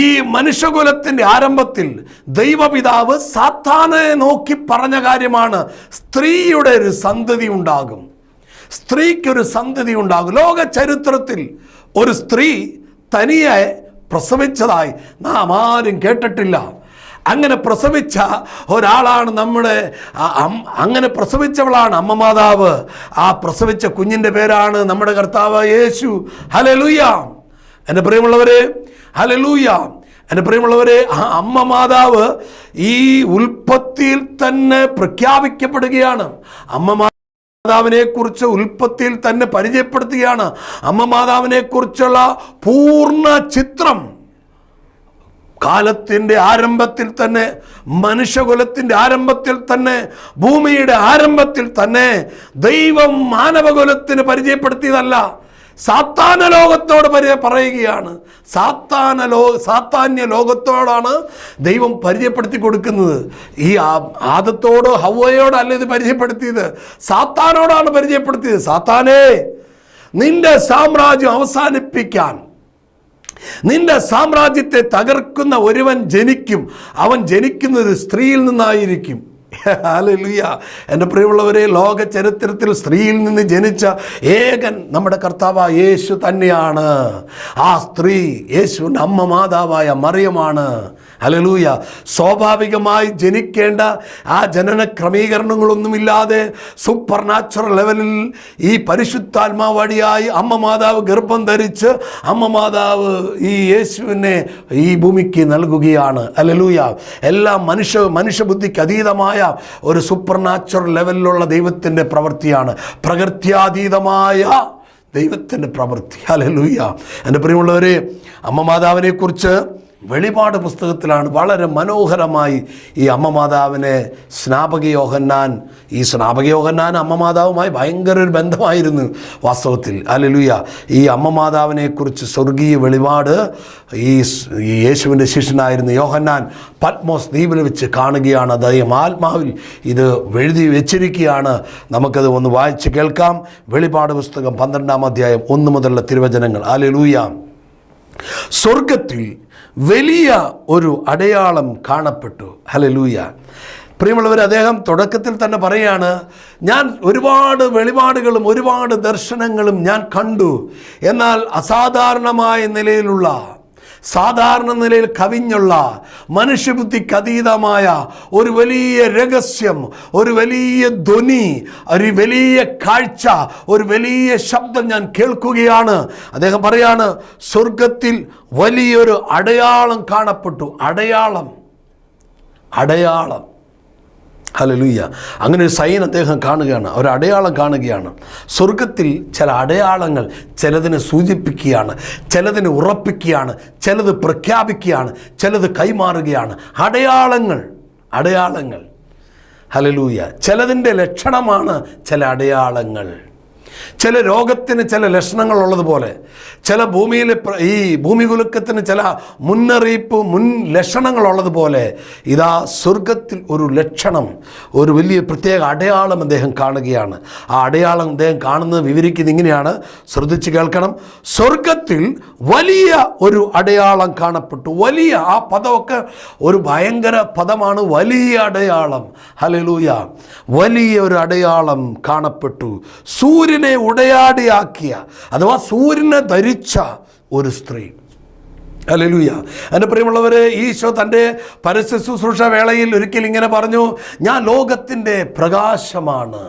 ഈ മനുഷ്യകുലത്തിൻ്റെ ആരംഭത്തിൽ ദൈവപിതാവ് സാത്താനെ നോക്കി പറഞ്ഞ കാര്യമാണ്, സ്ത്രീയുടെ ഒരു സന്തതി ഉണ്ടാകും, സ്ത്രീക്കൊരു സന്തതി ഉണ്ടാകും. ലോക ചരിത്രത്തിൽ ഒരു സ്ത്രീ തനിയെ പ്രസവിച്ചതായി നാം ആരും കേട്ടിട്ടില്ല. അങ്ങനെ പ്രസവിച്ച ഒരാളാണ് അങ്ങനെ പ്രസവിച്ചവളാണ് അമ്മ മാതാവ്. ആ പ്രസവിച്ച കുഞ്ഞിൻ്റെ പേരാണ് നമ്മുടെ കർത്താവ് യേശു. ഹല്ലേലൂയ എൻ്റെ പ്രിയമുള്ളവരെ, ഹല്ലേലൂയ എൻ്റെ പ്രിയമുള്ളവരെ. ആ അമ്മ മാതാവ് ഈ ഉൽപ്പത്തിയിൽ തന്നെ പ്രഖ്യാപിക്കപ്പെടുകയാണ്. അമ്മ മാതാവിനെ കുറിച്ച് ഉൽപ്പത്തിയിൽ തന്നെ പരിചയപ്പെടുത്തുകയാണ്. അമ്മ മാതാവിനെ കുറിച്ചുള്ള പൂർണ്ണ ചിത്രം കാലത്തിൻ്റെ ആരംഭത്തിൽ തന്നെ, മനുഷ്യകുലത്തിൻ്റെ ആരംഭത്തിൽ തന്നെ, ഭൂമിയുടെ ആരംഭത്തിൽ തന്നെ ദൈവം മാനവകുലത്തിന് പരിചയപ്പെടുത്തിയതല്ല, സാത്താന്യ ലോകത്തോട് പറയുകയാണ്. സാത്താന്യ ലോകത്തോടാണ് ദൈവം പരിചയപ്പെടുത്തി കൊടുക്കുന്നത്. ഈ ആദത്തോടോ ഹവ്വയോടോ അല്ല ഇത് പരിചയപ്പെടുത്തിയത്, സാത്താനോടാണ് പരിചയപ്പെടുത്തിയത്. സാത്താനേ, നിന്റെ സാമ്രാജ്യം അവസാനിപ്പിക്കാൻ, നിന്റെ സാമ്രാജ്യത്തെ തകർക്കുന്ന ഒരുവൻ ജനിക്കും. അവൻ ജനിക്കുന്നത് സ്ത്രീയിൽ നിന്നായിരിക്കും. ഹല്ലേലൂയ എൻ്റെ പ്രിയമുള്ളവരെ, ലോക ചരിത്രത്തിൽ സ്ത്രീയിൽ നിന്ന് ജനിച്ച ഏകൻ നമ്മുടെ കർത്താവ് യേശു തന്നെയാണ്. ആ സ്ത്രീ യേശുവിൻ്റെ അമ്മ മാതാവായ മറിയമാണ്. ഹല്ലേലൂയ. സ്വാഭാവികമായി ജനിക്കേണ്ട ആ ജനന ക്രമീകരണങ്ങളൊന്നുമില്ലാതെ സൂപ്പർ നാച്ചുറൽ ലെവലിൽ ഈ പരിശുദ്ധാത്മാവ് വഴിയായി അമ്മ മാതാവ് ഗർഭം ധരിച്ച് അമ്മ മാതാവ് ഈ യേശുവിനെ ഈ ഭൂമിക്ക് നൽകുകയാണ്. ഹല്ലേലൂയ. എല്ലാം മനുഷ്യബുദ്ധിക്ക് അതീതമായ ഒരു സൂപ്പർ നാച്ചുറൽ ലെവലിലുള്ള ദൈവത്തിൻ്റെ പ്രവൃത്തിയാണ്, പ്രകൃത്യാതീതമായ ദൈവത്തിൻ്റെ പ്രവൃത്തി. ഹല്ലേലൂയ എൻ്റെ പ്രിയമുള്ളവരെ, അമ്മ മാതാവിനെ കുറിച്ച് വെളിപാട് പുസ്തകത്തിലാണ് വളരെ മനോഹരമായി ഈ അമ്മ മാതാവിനെ സ്നാപക യോഹന്നാൻ അമ്മ മാതാവുമായി ഭയങ്കര ഒരു ബന്ധമായിരുന്നു വാസ്തവത്തിൽ. ഹല്ലേലൂയ. ഈ അമ്മ മാതാവിനെ കുറിച്ച് സ്വർഗീയ വെളിപാട് ഈ യേശുവിൻ്റെ ശിഷ്യനായിരുന്ന യോഹന്നാൻ പത്മോസ് ദ്വീപിൽ വെച്ച് കാണുകയാണ്. അദ്ദേഹം ആത്മാവിൽ ഇത് എഴുതി വെച്ചിരിക്കുകയാണ്. നമുക്കത് ഒന്ന് വായിച്ച് കേൾക്കാം. വെളിപാട് പുസ്തകം 12-ാം അധ്യായം 1 മുതലുള്ള തിരുവചനങ്ങൾ. ഹല്ലേലൂയ. സ്വർഗത്തിൽ വലിയ ഒരു അടയാളം കാണപ്പെട്ടു. ഹല്ലേലൂയ. പ്രിയമുള്ളവർ, അദ്ദേഹം തുടക്കത്തിൽ തന്നെ പറയാണ്, ഞാൻ ഒരുപാട് വെളിപാടുകളും ഒരുപാട് ദർശനങ്ങളും ഞാൻ കണ്ടു. എന്നാൽ അസാധാരണമായ നിലയിലുള്ള, സാധാരണ നിലയിൽ കവിഞ്ഞുള്ള, മനുഷ്യബുദ്ധിക്ക് അതീതമായ ഒരു വലിയ രഹസ്യം, ഒരു വലിയ ധ്വനി, ഒരു വലിയ കാഴ്ച, ഒരു വലിയ ശബ്ദം ഞാൻ കേൾക്കുകയാണ്. അദ്ദേഹം പറയാണ്, സ്വർഗത്തിൽ വലിയൊരു അടയാളം കാണപ്പെട്ടു. അടയാളം. ഹല്ലേലൂയ. അങ്ങനെ ഒരു സൈൻ അദ്ദേഹം കാണുകയാണ്, ഒരു അടയാളം കാണുകയാണ്. സ്വർഗത്തിൽ ചില അടയാളങ്ങൾ ചിലതിനെ സൂചിപ്പിക്കുകയാണ്, ചിലതിനെ ഉറപ്പിക്കുകയാണ്, ചിലത് പ്രഖ്യാപിക്കുകയാണ്, ചിലത് കൈമാറുകയാണ്. അടയാളങ്ങൾ. ഹല്ലേലൂയ. ചിലതിൻ്റെ ലക്ഷണമാണ് ചില അടയാളങ്ങൾ. ചില രോഗത്തിന് ചില ലക്ഷണങ്ങളുള്ളതുപോലെ, ചില ഭൂമിയിലെ ഈ ഭൂമികുലുക്കത്തിന് ചില മുൻ ലക്ഷണങ്ങളുള്ളതുപോലെ, ഇതാ സ്വർഗത്തിൽ ഒരു ലക്ഷണം, ഒരു വലിയ പ്രത്യേക അടയാളം അദ്ദേഹം കാണുകയാണ്. ആ അടയാളം അദ്ദേഹം കാണുന്നത് വിവരിക്കുന്നത് ഇങ്ങനെയാണ്, ശ്രദ്ധിച്ച് കേൾക്കണം. സ്വർഗത്തിൽ വലിയ ഒരു അടയാളം കാണപ്പെട്ടു. വലിയ, ആ പദമൊക്കെ ഒരു ഭയങ്കര പദമാണ്, വലിയ അടയാളം. ഹല്ലേലൂയ. വലിയ ഒരു അടയാളം കാണപ്പെട്ടു. സൂര്യനെ ഉടയാടിയാക്കിയ, അഥവാ സൂര്യനെ ധരിച്ച ഒരു സ്ത്രീ. ഹല്ലേലൂയ. എൻ്റെ പ്രിയമുള്ളവരെ, ഈശോ തൻ്റെ പരസ്യ ശുശ്രൂഷ വേളയിൽ ഒരിക്കൽ ഇങ്ങനെ പറഞ്ഞു, ഞാൻ ലോകത്തിൻ്റെ പ്രകാശമാണ്.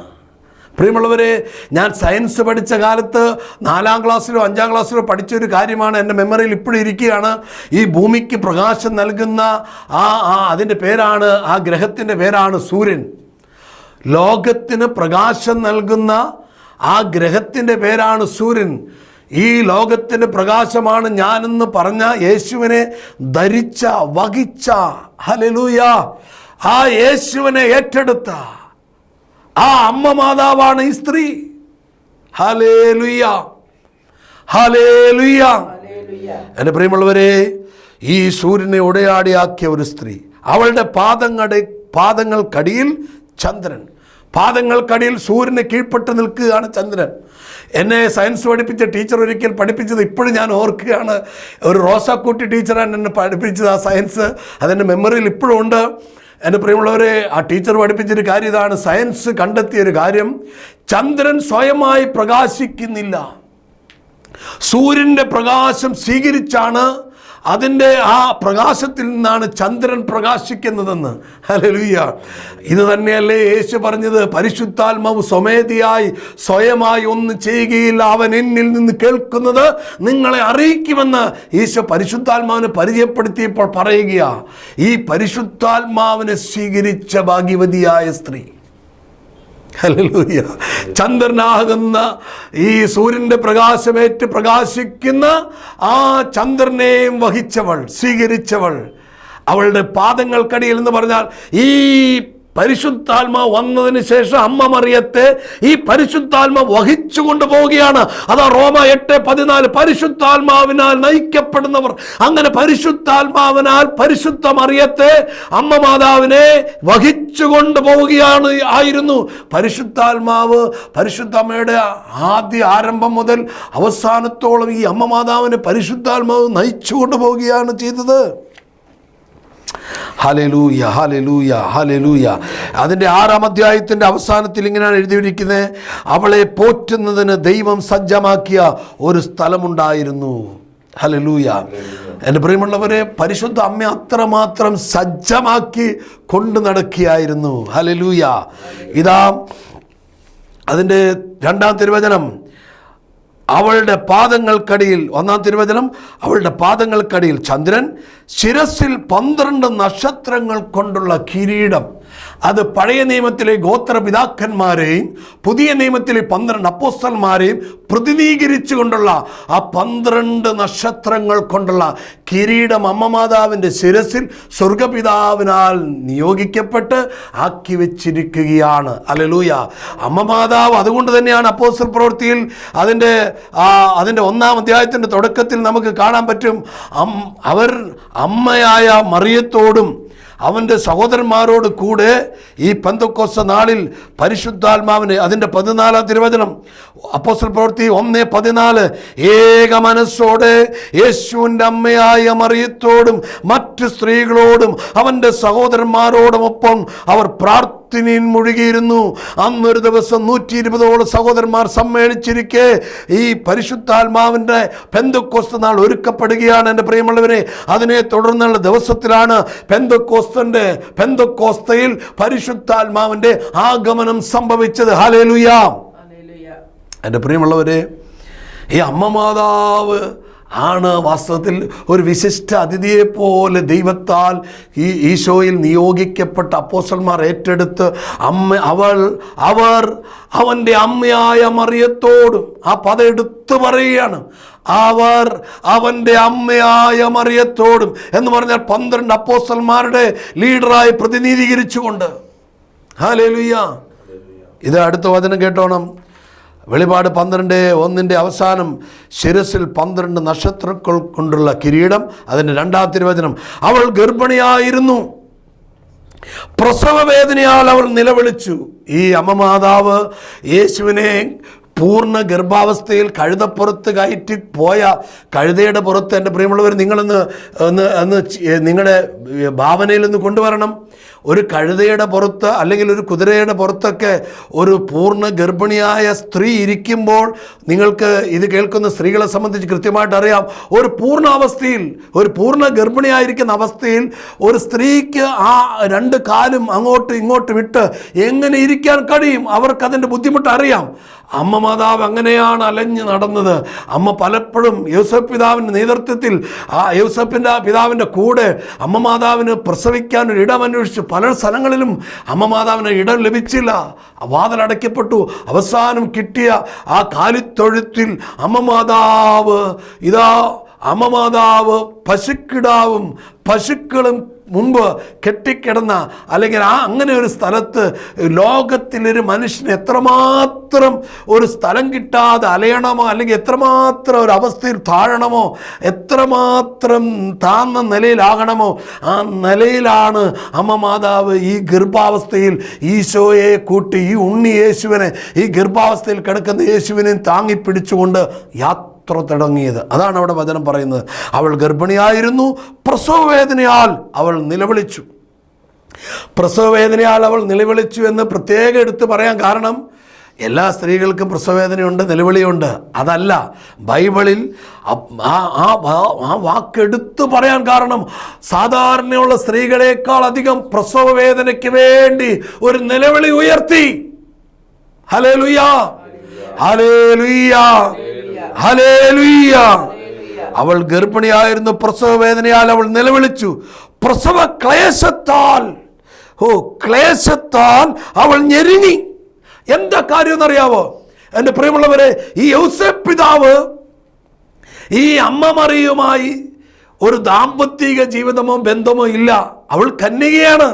പ്രിയമുള്ളവരെ, ഞാൻ സയൻസ് പഠിച്ച കാലത്ത് 4-ാം ക്ലാസ്സിലോ 5-ാം ക്ലാസ്സിലോ പഠിച്ചൊരു കാര്യമാണ് എൻ്റെ മെമ്മറിയിൽ ഇപ്പോഴും ഇരിക്കുകയാണ്. ഈ ഭൂമിക്ക് പ്രകാശം നൽകുന്ന അതിൻ്റെ പേരാണ്, ആ ഗ്രഹത്തിൻ്റെ പേരാണ് സൂര്യൻ. ലോകത്തിന് പ്രകാശം നൽകുന്ന ആ ഗ്രഹത്തിൻ്റെ പേരാണ് സൂര്യൻ. ഈ ലോകത്തിൻ്റെ പ്രകാശമാണ് ഞാനെന്ന് പറഞ്ഞ യേശുവിനെ ധരിച്ച, വഹിച്ച, ഹല്ലേലൂയ, ആ യേശുവിനെ ഏറ്റെടുത്ത ആ അമ്മ മാതാവാണ് ഈ സ്ത്രീ. ഹല്ലേലൂയ. എൻ്റെ പ്രിയമുള്ളവരെ, ഈ സൂര്യനെ ഉടയാടിയാക്കിയ ഒരു സ്ത്രീ, അവളുടെ പാദങ്ങൾക്കടിയിൽ ചന്ദ്രൻ, പാദങ്ങൾക്കടിയിൽ സൂര്യനെ കീഴ്പ്പെട്ട് നിൽക്കുകയാണ് ചന്ദ്രൻ. എന്നെ സയൻസ് പഠിപ്പിച്ച ടീച്ചർ ഒരിക്കൽ പഠിപ്പിച്ചത് ഇപ്പോഴും ഞാൻ ഓർക്കുകയാണ്. ഒരു റോസാക്കുട്ടി ടീച്ചറാണ് എന്നെ പഠിപ്പിച്ചത് ആ സയൻസ്. അതെൻ്റെ മെമ്മറിയിൽ ഇപ്പോഴും ഉണ്ട്. എൻ്റെ പ്രിയമുള്ളവരെ, ആ ടീച്ചർ പഠിപ്പിച്ചൊരു കാര്യം ഇതാണ്. സയൻസ് കണ്ടെത്തിയൊരു കാര്യം, ചന്ദ്രൻ സ്വയമായി പ്രകാശിക്കുന്നില്ല. സൂര്യൻ്റെ പ്രകാശം സ്വീകരിച്ചാണ്, അതിൻ്റെ ആ പ്രകാശത്തിൽ നിന്നാണ് ചന്ദ്രൻ പ്രകാശിക്കുന്നതെന്ന്. ഹല്ലേലൂയ. ഇത് തന്നെയല്ലേ യേശു പറഞ്ഞത്, പരിശുദ്ധാത്മാവ് സ്വമേധയായി സ്വയമായി ഒന്നും ചെയ്യുകയില്ല, അവൻ എന്നിൽ നിന്ന് കേൾക്കുന്നത് നിങ്ങളെ അറിയിക്കുമെന്ന് ഈശോ പരിശുദ്ധാത്മാവിനെ പരിചയപ്പെടുത്തിയപ്പോൾ പറയുക. ഈ പരിശുദ്ധാത്മാവിനെ സ്വീകരിച്ച ഭാഗ്യവതിയായ സ്ത്രീ, ഹല്ലേലൂയ, ചന്ദ്രനാകുന്ന ഈ സൂര്യൻ്റെ പ്രകാശമേറ്റ് പ്രകാശിക്കുന്ന ആ ചന്ദ്രനെയും വഹിച്ചവൾ, സ്വീകരിച്ചവൾ, അവളുടെ പാദങ്ങൾക്കടിയിൽ എന്ന് പറഞ്ഞാൽ ഈ പരിശുദ്ധാത്മാവ് വന്നതിന് ശേഷം അമ്മ മറിയത്തെ ഈ പരിശുദ്ധാത്മാവ് വഹിച്ചു കൊണ്ടുപോവുകയാണ്. അതാ റോമ 8:14, പരിശുദ്ധാത്മാവിനാൽ നയിക്കപ്പെടുന്നവർ. അങ്ങനെ പരിശുദ്ധാത്മാവിനാൽ പരിശുദ്ധ മറിയത്തെ, അമ്മ മാതാവിനെ വഹിച്ചു കൊണ്ടുപോവുകയാണ് ആയിരുന്നു. പരിശുദ്ധാത്മാവ്, പരിശുദ്ധ അമ്മയുടെ ആദ്യ ആരംഭം മുതൽ അവസാനത്തോളം ഈ അമ്മ മാതാവിനെ പരിശുദ്ധാത്മാവ് നയിച്ചു കൊണ്ടുപോവുകയാണ് ചെയ്തത്. Hallelujah, hallelujah, hallelujah. അതിൻ്റെ 6-ാം അധ്യായത്തിൻ്റെ അവസാനത്തിൽ ഇങ്ങനെയാണ് എഴുതിയിരിക്കുന്നത്, അവളെ പോറ്റുന്നതിന് ദൈവം സജ്ജമാക്കിയ ഒരു സ്ഥലമുണ്ടായിരുന്നു. ഹല്ലേലൂയ. എൻ്റെ പ്രിയമുള്ളവരെ, പരിശുദ്ധ അമ്മ അത്രമാത്രം സജ്ജമാക്കി കൊണ്ടു നടക്കുകയായിരുന്നു. ഹല്ലേലൂയ. ഇതാ അതിൻ്റെ 2-ാം തിരുവചനം, അവളുടെ പാദങ്ങൾക്കടിയിൽ, 1-ാം തിരുവചനം, അവളുടെ പാദങ്ങൾക്കടിയിൽ ചന്ദ്രൻ, ശിരസിൽ 12 നക്ഷത്രങ്ങൾ കൊണ്ടുള്ള കിരീടം. അത് പഴയ നിയമത്തിലെ ഗോത്രപിതാക്കന്മാരെയും പുതിയ നിയമത്തിലെ 12 അപ്പോസ്തലന്മാരെയും പ്രതിനിധീകരിച്ചു കൊണ്ടുള്ള ആ 12 നക്ഷത്രങ്ങൾ കൊണ്ടുള്ള കിരീടം അമ്മ മാതാവിൻ്റെ ശിരസിൽ സ്വർഗപിതാവിനാൽ നിയോഗിക്കപ്പെട്ട് ആക്കി വെച്ചിരിക്കുകയാണ്. ഹല്ലേലൂയ. അമ്മ മാതാവ്, അതുകൊണ്ട് തന്നെയാണ് അപ്പോസ്തല പ്രവൃത്തിയിൽ അതിൻ്റെ 1-ാം അധ്യായത്തിൻ്റെ തുടക്കത്തിൽ നമുക്ക് കാണാൻ പറ്റും, അവർ അമ്മയായ മറിയത്തോടും അവൻ്റെ സഹോദരന്മാരോട് കൂടെ ഈ പെന്തക്കോസ്ത നാളിൽ പരിശുദ്ധാത്മാവിനെ, അതിൻ്റെ 14-ാം തിരുവചനം അപ്പോസ്തല പ്രവൃത്തി 1:14, ഏക മനസ്സോടെ യേശുവിൻ്റെ അമ്മയായ മറിയത്തോടും മറ്റ് സ്ത്രീകളോടും അവൻ്റെ സഹോദരന്മാരോടുമൊപ്പം അവർ പ്രാർത്ഥനയിൽ മുഴുകിയിരുന്നു. അന്നൊരു ദിവസം 120ഓളം സഹോദരന്മാർ സമ്മേളിച്ചിരിക്കെ ഈ പരിശുദ്ധാത്മാവിൻ്റെ പെന്തക്കോസ്ത നാൾ ഒരുക്കപ്പെടുകയാണ്. എൻ്റെ പ്രിയമുള്ളവരെ, അതിനെ തുടർന്നുള്ള ദിവസത്തിലാണ് പെന്തക്കോസ്തയിൽ പരിശുദ്ധാത്മാവിൻ്റെ ആഗമനം സംഭവിച്ചത്. ഹല്ലേലൂയ. എൻ്റെ പ്രിയമുള്ളവരെ, ഈ അമ്മ മാതാവ് ആണ് വാസ്തവത്തിൽ ഒരു വിശിഷ്ട അതിഥിയെ പോലെ ദൈവത്താൽ ഈ ഈശോയിൽ നിയോഗിക്കപ്പെട്ട അപ്പോസ്തലന്മാർ ഏറ്റെടുത്ത് അവർ അവൻ്റെ അമ്മയായ മറിയത്തോടും, ആ പദം എടുത്തു പറയുകയാണ്, അവർ അവൻ്റെ അമ്മയായ മറിയത്തോടും എന്ന് പറഞ്ഞാൽ 12 അപ്പോസ്തലന്മാരുടെ ലീഡറായി പ്രതിനിധീകരിച്ചുകൊണ്ട്. ഹല്ലേലൂയ. ഇത് അടുത്ത വചനം കേട്ടോണം. വെളിപാട് 12:1 അവസാനം, ശിരസിൽ 12 നക്ഷത്രങ്ങൾ കൊണ്ടുള്ള കിരീടം. അതിൻ്റെ 2-ാം തിരുവചനം, അവൾ ഗർഭിണിയായിരുന്നു, പ്രസവ വേദനയാൽ അവൾ നിലവിളിച്ചു. ഈ അമ്മ മാതാവ് യേശുവിനെ പൂർണ്ണ ഗർഭാവസ്ഥയിൽ കഴുതപ്പുറത്ത് കയറ്റി പോയ കഴുതയുടെ പുറത്ത്, എൻ്റെ പ്രിയമുള്ളവർ, നിങ്ങളൊന്ന് നിങ്ങളുടെ ഭാവനയിൽ ഒന്ന് കൊണ്ടുവരണം. ഒരു കഴുതയുടെ പുറത്ത് അല്ലെങ്കിൽ ഒരു കുതിരയുടെ പുറത്തൊക്കെ ഒരു പൂർണ്ണ ഗർഭിണിയായ സ്ത്രീ ഇരിക്കുമ്പോൾ, നിങ്ങൾക്ക് ഇത് കേൾക്കുന്ന സ്ത്രീകളെ സംബന്ധിച്ച് കൃത്യമായിട്ട് അറിയാം, ഒരു പൂർണ്ണാവസ്ഥയിൽ, ഒരു പൂർണ്ണ ഗർഭിണിയായിരിക്കുന്ന അവസ്ഥയിൽ ഒരു സ്ത്രീക്ക് ആ 2 കാലും അങ്ങോട്ടും ഇങ്ങോട്ടും ഇട്ട് എങ്ങനെ ഇരിക്കാൻ കഴിയും? അവർക്കതിൻ്റെ ബുദ്ധിമുട്ട് അറിയാം. അമ്മ മാതാവ് അങ്ങനെയാണ് അലഞ്ഞു നടന്നത്. അമ്മ പലപ്പോഴും യോസേപ്പ് പിതാവിൻ്റെ നേതൃത്വത്തിൽ, ആ യോസേപ്പിൻ്റെ പിതാവിൻ്റെ കൂടെ അമ്മ മാതാവിന് പ്രസവിക്കാൻ ഒരു ഇടം അന്വേഷിച്ചു. പല സ്ഥലങ്ങളിലും അമ്മ മാതാവിന് ഇടം ലഭിച്ചില്ല, വാതിലടയ്ക്കപ്പെട്ടു. അവസാനം കിട്ടിയ ആ കാലിത്തൊഴുത്തിൽ അമ്മ മാതാവ് പശുക്കിടാവും പശുക്കളും മുൻപ് കെട്ടിക്കിടന്ന അല്ലെങ്കിൽ അങ്ങനെ ഒരു സ്ഥലത്ത് ലോകത്തിലൊരു മനുഷ്യന് എത്രമാത്രം ഒരു സ്ഥലം കിട്ടാതെ അലയണമോ, അല്ലെങ്കിൽ എത്രമാത്രം ഒരു അവസ്ഥയിൽ താഴണമോ, എത്രമാത്രം താഴ്ന്ന നിലയിലാകണമോ, ആ നിലയിലാണ് അമ്മ മാതാവ് ഈ ഗർഭാവസ്ഥയിൽ ഈശോയെ കൂട്ടി, ഈ ഉണ്ണി യേശുവിനെ, ഈ ഗർഭാവസ്ഥയിൽ കിടക്കുന്ന യേശുവിനെ താങ്ങി പിടിച്ചുകൊണ്ട് യാത്ര തുടങ്ങിയത്. അതാണ് അവിടെ വചനം പറയുന്നത്. അവൾ ഗർഭിണിയായിരുന്നു, പ്രസവവേദനയാൽ അവൾ നിലവിളിച്ചു. പ്രസവവേദനയാൽ അവൾ നിലവിളിച്ചു എന്ന് പ്രത്യേകം എടുത്ത് പറയാൻ കാരണം, എല്ലാ സ്ത്രീകൾക്കും പ്രസവവേദനയുണ്ട്, നിലവിളിയുണ്ട്. അതല്ല, ബൈബിളിൽ ആ വാക്കെടുത്ത് പറയാൻ കാരണം, സാധാരണയുള്ള സ്ത്രീകളെക്കാൾ അധികം പ്രസവവേദനയ്ക്ക് വേണ്ടി ഒരു നിലവിളി ഉയർത്തി. Hallelujah, hallelujah, hallelujah. അവൾ ഗർഭിണിയായിരുന്നു, പ്രസവവേദനയാൽ അവൾ നിലവിളിച്ചു. പ്രസവ ക്ലേശത്താൽ അവൾ ഞെരുങ്ങി. എന്താ കാര്യം എന്നറിയാവോ എൻ്റെ പ്രിയമുള്ളവരെ? ഈ യോസേപ്പ് പിതാവ് ഈ അമ്മ മറിയുമായി ഒരു ദാമ്പത്തിക ജീവിതമോ ബന്ധമോ ഇല്ല. അവൾ കന്യകയാണ്.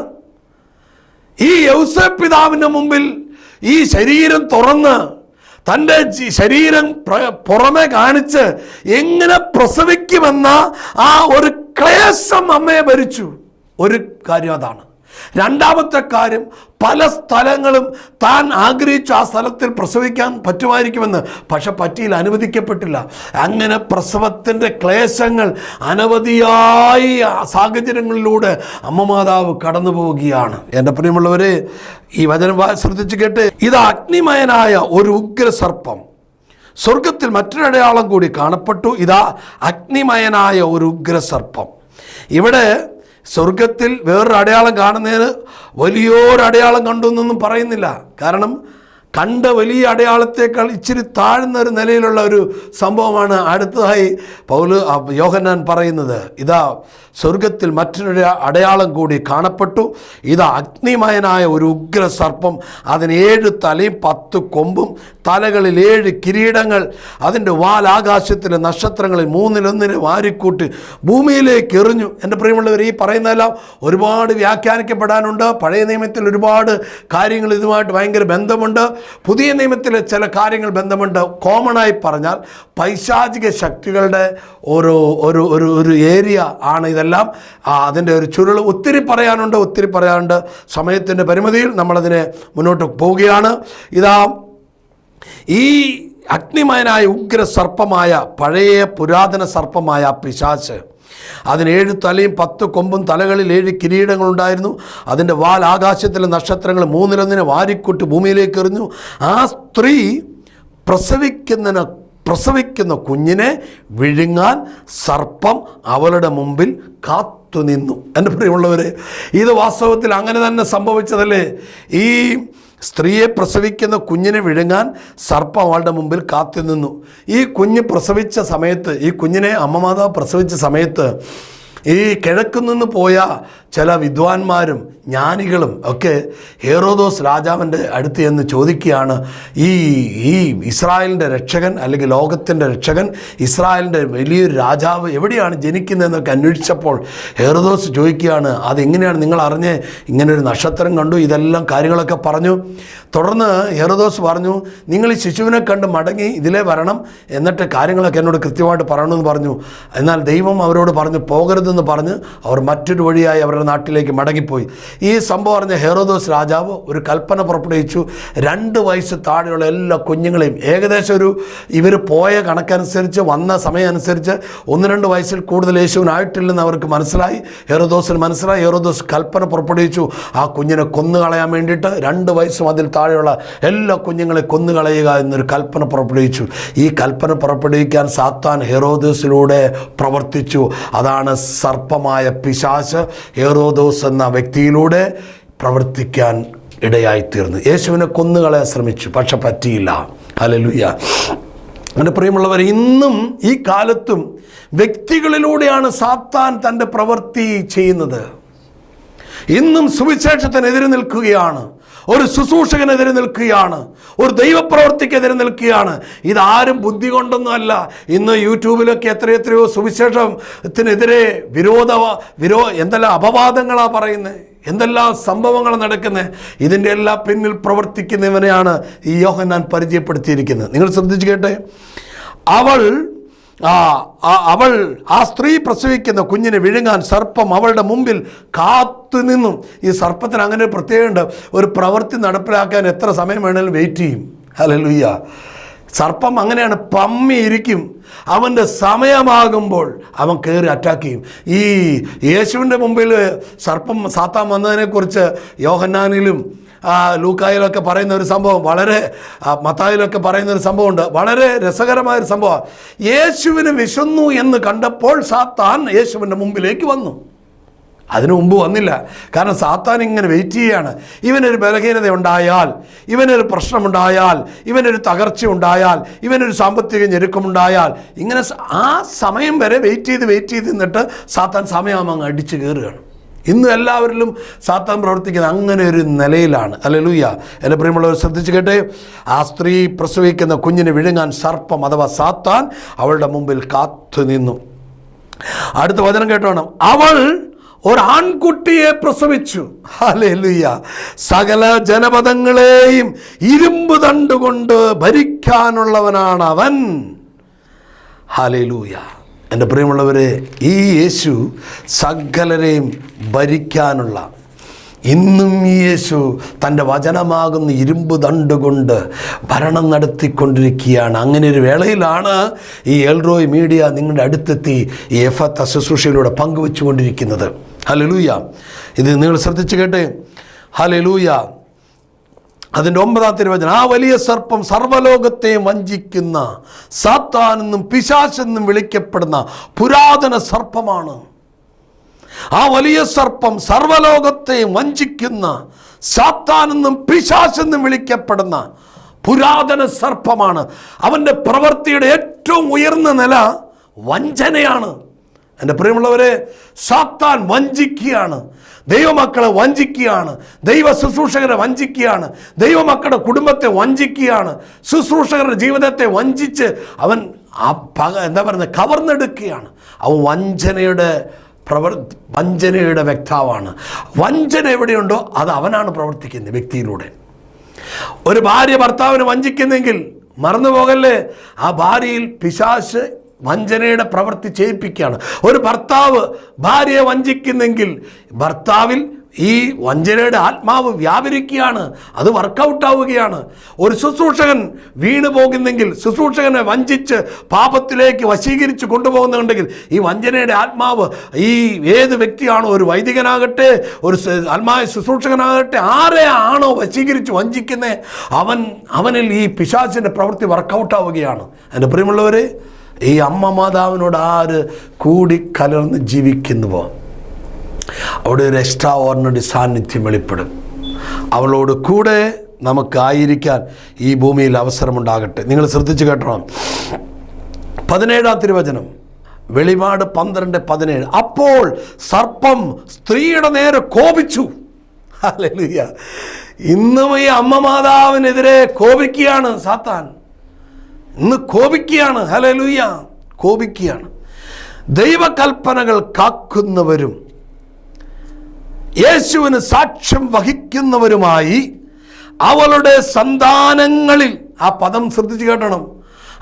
ഈ യോസേപ്പ് പിതാവിൻ്റെ മുമ്പിൽ ഈ ശരീരം തുറന്ന്, തൻ്റെ ശരീരം പുറമെ കാണിച്ച് എങ്ങനെ പ്രസവിക്കുമെന്ന ആ ഒരു ക്ലേശം അമ്മയെ ഭരിച്ചു. ഒരു കാര്യം അതാണ്. രണ്ടാമത്തെ കാര്യം, പല സ്ഥലങ്ങളും താൻ ആഗ്രഹിച്ചു ആ സ്ഥലത്തിൽ പ്രസവിക്കാൻ പറ്റുമായിരിക്കുമെന്ന്, പക്ഷെ പറ്റിയില്ല, അനുവദിക്കപ്പെട്ടില്ല. അങ്ങനെ പ്രസവത്തിൻ്റെ ക്ലേശങ്ങൾ അനവധിയായി സാഹചര്യങ്ങളിലൂടെ അമ്മ മാതാവ് കടന്നു പോവുകയാണ്. എൻ്റെ പ്രിയമുള്ളവരെ, ഈ വചനം ശ്രദ്ധിച്ച് കേട്ട്, ഇത് അഗ്നിമയനായ ഒരു ഉഗ്രസർപ്പം സ്വർഗത്തിൽ മറ്റൊരടയാളം കൂടി കാണപ്പെട്ടു. ഇതാ അഗ്നിമയനായ ഒരു ഉഗ്രസർപ്പം. ഇവിടെ സ്വർഗത്തിൽ വേറൊരു അടയാളം കാണുന്നതിന് വലിയൊരു അടയാളം കണ്ടു എന്നൊന്നും പറയുന്നില്ല. കാരണം കണ്ട വലിയ അടയാളത്തേക്കാൾ ഇച്ചിരി താഴ്ന്ന ഒരു നിലയിലുള്ള ഒരു സംഭവമാണ് അടുത്തതായി യോഹന്നാൻ പറയുന്നത്. ഇതാ സ്വർഗത്തിൽ മറ്റൊരു അടയാളം കൂടി കാണപ്പെട്ടു. ഇതാ അഗ്നിമയനായ ഒരു ഉഗ്ര സർപ്പം, അതിന് 7 തലയും 10 കൊമ്പും, തലകളിൽ 7 കിരീടങ്ങൾ, അതിൻ്റെ വാൽ ആകാശത്തിലെ നക്ഷത്രങ്ങളിൽ 3-1 വാരിക്കൂട്ടി ഭൂമിയിലേക്ക് എറിഞ്ഞു. എൻ്റെ പ്രിയമുള്ളവർ, ഈ പറയുന്നതെല്ലാം ഒരുപാട് വ്യാഖ്യാനിക്കപ്പെടാനുണ്ട്. പഴയ നിയമത്തിൽ ഒരുപാട് കാര്യങ്ങൾ ഇതുമായിട്ട് ഭയങ്കര ബന്ധമുണ്ട്. പുതിയ നിയമത്തിലെ ചില കാര്യങ്ങൾ ബന്ധമുണ്ട്. കോമണായി പറഞ്ഞാൽ പൈശാചിക ശക്തികളുടെ ഒരു ഏരിയ ആണ് ഇതെല്ലാം. അതിൻ്റെ ഒരു ചുരുൾ ഒത്തിരി പറയാനുണ്ട്. സമയത്തിൻ്റെ പരിമിതിയിൽ നമ്മളതിനെ മുന്നോട്ട് പോവുകയാണ്. ഇതാ ഈ അഗ്നിമയനായ ഉഗ്ര സർപ്പമായ, പഴയ പുരാതന സർപ്പമായ പിശാച്, അതിന് 7 തലയും 10 കൊമ്പും, തലകളിൽ 7 കിരീടങ്ങളുണ്ടായിരുന്നു. അതിൻ്റെ വാൽ ആകാശത്തിലെ നക്ഷത്രങ്ങൾ 3-1 വാരിക്കൂട്ടി ഭൂമിയിലേക്ക് എറിഞ്ഞു. ആ സ്ത്രീ പ്രസവിക്കുന്ന കുഞ്ഞിനെ വിഴുങ്ങാൻ സർപ്പം അവളുടെ മുമ്പിൽ കാത്തുനിന്നു. എൻ്റെ പ്രിയമുള്ളവരെ, ഇത് വാസ്തവത്തിൽ അങ്ങനെ തന്നെ സംഭവിച്ചതല്ലേ? ഈ സ്ത്രീയെ പ്രസവിക്കുന്ന കുഞ്ഞിനെ വിഴുങ്ങാൻ സർപ്പം അവളുടെ മുമ്പിൽ കാത്തുനിന്നു. ഈ കുഞ്ഞ് പ്രസവിച്ച സമയത്ത്, ഈ കുഞ്ഞിനെ അമ്മ മാതാവ് പ്രസവിച്ച സമയത്ത് ഈ കിഴക്കുനിന്ന് പോയ ചില വിദ്വാൻമാരും ജ്ഞാനികളും ഒക്കെ ഹെറോദോസ് രാജാവിൻ്റെ അടുത്ത് എന്ന് ചോദിക്കുകയാണ്, ഈ ഇസ്രായേലിൻ്റെ രക്ഷകൻ, അല്ലെങ്കിൽ ലോകത്തിൻ്റെ രക്ഷകൻ, ഇസ്രായേലിൻ്റെ വലിയൊരു രാജാവ് എവിടെയാണ് ജനിക്കുന്നതെന്നൊക്കെ അന്വേഷിച്ചപ്പോൾ ഹെറോദോസ് ചോദിക്കുകയാണ്, അതെങ്ങനെയാണ് നിങ്ങൾ അറിഞ്ഞേ? ഇങ്ങനൊരു നക്ഷത്രം കണ്ടു, ഇതെല്ലാം കാര്യങ്ങളൊക്കെ പറഞ്ഞു. തുടർന്ന് ഹെറോദോസ് പറഞ്ഞു, നിങ്ങൾ ഈ ശിശുവിനെ കണ്ട് മടങ്ങി ഇതിലേ വരണം, എന്നിട്ട് കാര്യങ്ങളൊക്കെ എന്നോട് കൃത്യമായിട്ട് പറയണമെന്ന് പറഞ്ഞു. എന്നാൽ ദൈവം അവരോട് പറഞ്ഞു പോകരുതെന്ന് പറഞ്ഞ് അവർ മറ്റൊരു വഴിയായി അവരുടെ നാട്ടിലേക്ക് മടങ്ങിപ്പോയി. ഈ സംഭവം അറിഞ്ഞ ഹെറോദോസ് രാജാവ് ഒരു കൽപ്പന പുറപ്പെടുവിച്ചു. 2 വയസ്സ് താഴെയുള്ള എല്ലാ കുഞ്ഞുങ്ങളെയും, ഏകദേശം ഇവർ പോയ കണക്കനുസരിച്ച്, വന്ന സമയം അനുസരിച്ച് 1-2 വയസ്സിൽ കൂടുതൽ യേശുവിനായിട്ടില്ലെന്ന് അവർക്ക് മനസ്സിലായി. ഹെറോദോസിന് മനസ്സിലായി. ഹെറോദോസ് കൽപ്പന പുറപ്പെടുവിച്ചു, ആ കുഞ്ഞിനെ കൊന്നുകളയാൻ വേണ്ടിയിട്ട് 2 വയസ്സും അതിൽ താഴെയുള്ള എല്ലാ കുഞ്ഞുങ്ങളെ കൊന്നുകളയുക എന്നൊരു കൽപ്പന പുറപ്പെടുവിച്ചു. ഈ കൽപ്പന പുറപ്പെടുവിക്കാൻ സാത്താൻ ഹെറോദോസിലൂടെ പ്രവർത്തിച്ചു. അതാണ് സർപ്പമായ പിശാച് ഹെറോദോസ് എന്ന വ്യക്തിയിലൂടെ പ്രവർത്തിക്കാൻ ഇടയായിത്തീർന്നു. യേശുവിനെ കൊന്നുകളയാൻ ശ്രമിച്ചു, പക്ഷെ പറ്റിയില്ല. ഹല്ലേലൂയ. എൻ്റെ പ്രിയമുള്ളവർ, ഇന്നും ഈ കാലത്തും വ്യക്തികളിലൂടെയാണ് സാത്താൻ തൻ്റെ പ്രവൃത്തി ചെയ്യുന്നത്. ഇന്നും സുവിശേഷത്തിനെതിരെ നിൽക്കുകയാണ്, ഒരു ശുശ്രൂഷകനെതിരെ നിൽക്കുകയാണ്, ഒരു ദൈവപ്രവർത്തിക്കെതിരെ നിൽക്കുകയാണ്. ഇതാരും ബുദ്ധി കൊണ്ടൊന്നുമല്ല. ഇന്ന് യൂട്യൂബിലൊക്കെ എത്രയെത്രയോ സുവിശേഷത്തിനെതിരെ എന്തെല്ലാം അപവാദങ്ങളാണ് പറയുന്നത്, എന്തെല്ലാം സംഭവങ്ങൾ നടക്കുന്നത്. ഇതിൻ്റെ എല്ലാം പിന്നിൽ പ്രവർത്തിക്കുന്നവനെയാണ് ഈ യോഹന്നാൻ പരിചയപ്പെടുത്തിയിരിക്കുന്നത്. നിങ്ങൾ ശ്രദ്ധിച്ചു കേട്ടെ. അവൾ ആ സ്ത്രീ പ്രസവിക്കുന്ന കുഞ്ഞിനെ വിഴുങ്ങാൻ സർപ്പം അവളുടെ മുമ്പിൽ കാത്തു നിന്നു. ഈ സർപ്പത്തിന് അങ്ങനെ ഒരു പ്രത്യേകമുണ്ട്. ഒരു പ്രവൃത്തി നടപ്പിലാക്കാൻ എത്ര സമയം വേണമെങ്കിലും വെയിറ്റ് ചെയ്യും. ഹല്ലേലൂയ. സർപ്പം അങ്ങനെയാണ്, പമ്മിയിരിക്കും. അവൻ്റെ സമയമാകുമ്പോൾ അവൻ കയറി അറ്റാക്ക് ചെയ്യും. ഈ യേശുവിൻ്റെ മുമ്പിൽ സർപ്പം സാത്താൻ വന്നതിനെക്കുറിച്ച് യോഹന്നാനിലും ലൂക്കായിലൊക്കെ പറയുന്ന ഒരു സംഭവം, വളരെ മത്തായിലൊക്കെ പറയുന്ന ഒരു സംഭവമുണ്ട്. വളരെ രസകരമായൊരു സംഭവമാണ്. യേശുവിന് വിശന്നു എന്ന് കണ്ടപ്പോൾ സാത്താൻ യേശുവിൻ്റെ മുമ്പിലേക്ക് വന്നു. അതിനു മുമ്പ് വന്നില്ല. കാരണം സാത്താൻ ഇങ്ങനെ വെയിറ്റ് ചെയ്യുകയാണ്. ഇവനൊരു ബലഹീനത ഉണ്ടായാൽ, ഇവനൊരു പ്രശ്നമുണ്ടായാൽ, ഇവനൊരു തകർച്ച ഉണ്ടായാൽ, ഇവനൊരു സാമ്പത്തിക ഞെരുക്കമുണ്ടായാൽ, ഇങ്ങനെ ആ സമയം വരെ വെയിറ്റ് ചെയ്ത് നിന്നിട്ട് സാത്താൻ സമയം അങ്ങ് അടിച്ചു കയറുകയാണ്. ഇന്ന് എല്ലാവരിലും സാത്താൻ പ്രവർത്തിക്കുന്നത് അങ്ങനെ ഒരു നിലയിലാണ്. ഹല്ലേലൂയ. എൻ്റെ പ്രിയമുള്ളവർ ശ്രദ്ധിച്ചു കേട്ടെ. ആ സ്ത്രീ പ്രസവിക്കുന്ന കുഞ്ഞിനെ വിഴുങ്ങാൻ സർപ്പം അഥവാ സാത്താൻ അവളുടെ മുമ്പിൽ കാത്തു നിന്നു. അടുത്ത വചനം കേട്ടോണം. അവൾ ഒരു ആൺകുട്ടിയെ പ്രസവിച്ചു. ഹല്ലേലൂയ. സകല ജനപദങ്ങളെയും ഇരുമ്പ് തണ്ടുകൊണ്ട് ഭരിക്കാനുള്ളവനാണ് അവൻ. ഹല്ലേലൂയ. എൻ്റെ പ്രിയമുള്ളവരെ, ഈ യേശു സകലരെയും ഭരിക്കാനുള്ള, ഇന്നും ഈ യേശു തൻ്റെ വചനമാകുന്ന ഇരുമ്പ് തണ്ടുകൊണ്ട് ഭരണം നടത്തിക്കൊണ്ടിരിക്കുകയാണ്. അങ്ങനെ ഒരു വേളയിലാണ് ഈ എൽറോയ് മീഡിയ നിങ്ങളുടെ അടുത്തെത്തി ഈ എഫത്ത ശുശ്രൂഷയിലൂടെ പങ്കുവെച്ചുകൊണ്ടിരിക്കുന്നത്. ഹല്ലേലൂയ. ഇത് നിങ്ങൾ ശ്രദ്ധിച്ചു കേട്ടെ. ഹല്ലേലൂയ. അതിൻ്റെ 9-ാം തിരുവചനം. ആ വലിയ സർപ്പം സർവ്വലോകത്തെയും വഞ്ചിക്കുന്ന സാത്താനെന്നും പിശാചെന്നും വിളിക്കപ്പെടുന്ന പുരാതന സർപ്പമാണ്. ആ വലിയ സർപ്പം സർവ്വലോകത്തെയും വഞ്ചിക്കുന്ന സാത്താനെന്നും പിശാചെന്നും വിളിക്കപ്പെടുന്ന പുരാതന സർപ്പമാണ്. അവൻ്റെ പ്രവൃത്തിയുടെ ഏറ്റവും ഉയർന്ന നില വഞ്ചനയാണ്. എൻ്റെ പ്രിയമുള്ളവരെ, സാത്താൻ വഞ്ചിക്കുകയാണ്, ദൈവമക്കളെ വഞ്ചിക്കുകയാണ്, ദൈവ ശുശ്രൂഷകരെ വഞ്ചിക്കുകയാണ്, ദൈവമക്കളുടെ കുടുംബത്തെ വഞ്ചിക്കുകയാണ്, ശുശ്രൂഷകരുടെ ജീവിതത്തെ വഞ്ചിച്ച് അവൻ കവർന്നെടുക്കുകയാണ്. അവൻ വഞ്ചനയുടെ വ്യക്താവാണ്. വഞ്ചന എവിടെയുണ്ടോ അത് അവനാണ് പ്രവർത്തിക്കുന്നത് വ്യക്തിയിലൂടെ. ഒരു ഭാര്യ ഭർത്താവിനെ വഞ്ചിക്കുന്നെങ്കിൽ മറന്നു പോകല്ലേ, ആ ഭാര്യയിൽ പിശാച് വഞ്ചനയുടെ പ്രവൃത്തി ചെയ്യിപ്പിക്കുകയാണ്. ഒരു ഭർത്താവ് ഭാര്യയെ വഞ്ചിക്കുന്നെങ്കിൽ ഭർത്താവിൽ ഈ വഞ്ചനയുടെ ആത്മാവ് വ്യാപരിക്കുകയാണ്, അത് വർക്കൗട്ടാവുകയാണ്. ഒരു ശുശ്രൂഷകൻ വീണു പോകുന്നെങ്കിൽ, ശുശ്രൂഷകനെ വഞ്ചിച്ച് പാപത്തിലേക്ക് വശീകരിച്ച് കൊണ്ടുപോകുന്നുണ്ടെങ്കിൽ ഈ വഞ്ചനയുടെ ആത്മാവ് ഈ ഏത് വ്യക്തിയാണോ, ഒരു വൈദികനാകട്ടെ, ഒരു ആത്മായ ശുശ്രൂഷകനാകട്ടെ, ആരെയാണോ വശീകരിച്ച് വഞ്ചിക്കുന്നത് അവനിൽ ഈ പിശാചിൻ്റെ പ്രവൃത്തി വർക്കൗട്ടാവുകയാണ്. എൻ്റെ പ്രിയമുള്ളവരെ, ഈ അമ്മ മാതാവിനോട് ആര് കൂടിക്കലർന്ന് ജീവിക്കുന്നുവോ അവിടെ ഒരു എക്സ്ട്രാ ഓർഡിനറി സാന്നിധ്യം വെളിപ്പെടും. അവളോട് കൂടെ നമുക്കായിരിക്കാൻ ഈ ഭൂമിയിൽ അവസരമുണ്ടാകട്ടെ. നിങ്ങൾ ശ്രദ്ധിച്ചു കേട്ടോണം. 17-ാം തിരുവചനം, വെളിപാട് 12:17. അപ്പോൾ സർപ്പം സ്ത്രീയുടെ നേരെ കോപിച്ചു. ഹല്ലേലൂയ. ഇന്നും ഈ അമ്മ മാതാവിനെതിരെ കോപിക്കുകയാണ് സാത്താൻ. ഇന്ന് കോപിക്കുകയാണ്. ഹല്ലേലൂയ. കോപിക്കുകയാണ്. ദൈവകൽപ്പനകൾ കാക്കുന്നവരും യേശുവിന് സാക്ഷ്യം വഹിക്കുന്നവരുമായി അവളുടെ സന്താനങ്ങളിൽ, ആ പദം ശ്രദ്ധിച്ചു കേട്ടണം,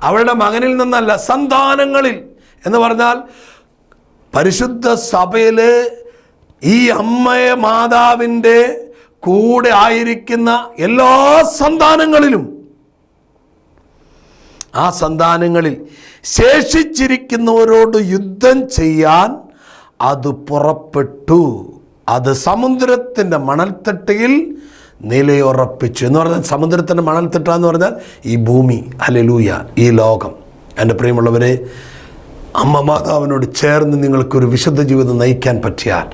അവളുടെ മകനിൽ നിന്നല്ല, സന്താനങ്ങളിൽ എന്ന് പറഞ്ഞാൽ പരിശുദ്ധ സഭയിലെ ഈ അമ്മയെ മാതാവിൻ്റെ കൂടെ ആയിരിക്കുന്ന എല്ലാ സന്താനങ്ങളിലും, ആ സന്താനങ്ങളിൽ ശേഷിച്ചിരിക്കുന്നവരോട് യുദ്ധം ചെയ്യാൻ അത് പുറപ്പെട്ടു. അത് സമുദ്രത്തിൻ്റെ മണൽത്തട്ടയിൽ നിലയുറപ്പിച്ചു എന്ന് പറഞ്ഞാൽ, സമുദ്രത്തിൻ്റെ മണൽത്തട്ട എന്ന് പറഞ്ഞാൽ ഈ ഭൂമി, ഹല്ലേലൂയ, ഈ ലോകം. എൻ്റെ പ്രിയമുള്ളവരെ, അമ്മ മാതാവിനോട് ചേർന്ന് നിങ്ങൾക്കൊരു വിശുദ്ധ ജീവിതം നയിക്കാൻ പറ്റിയാൽ,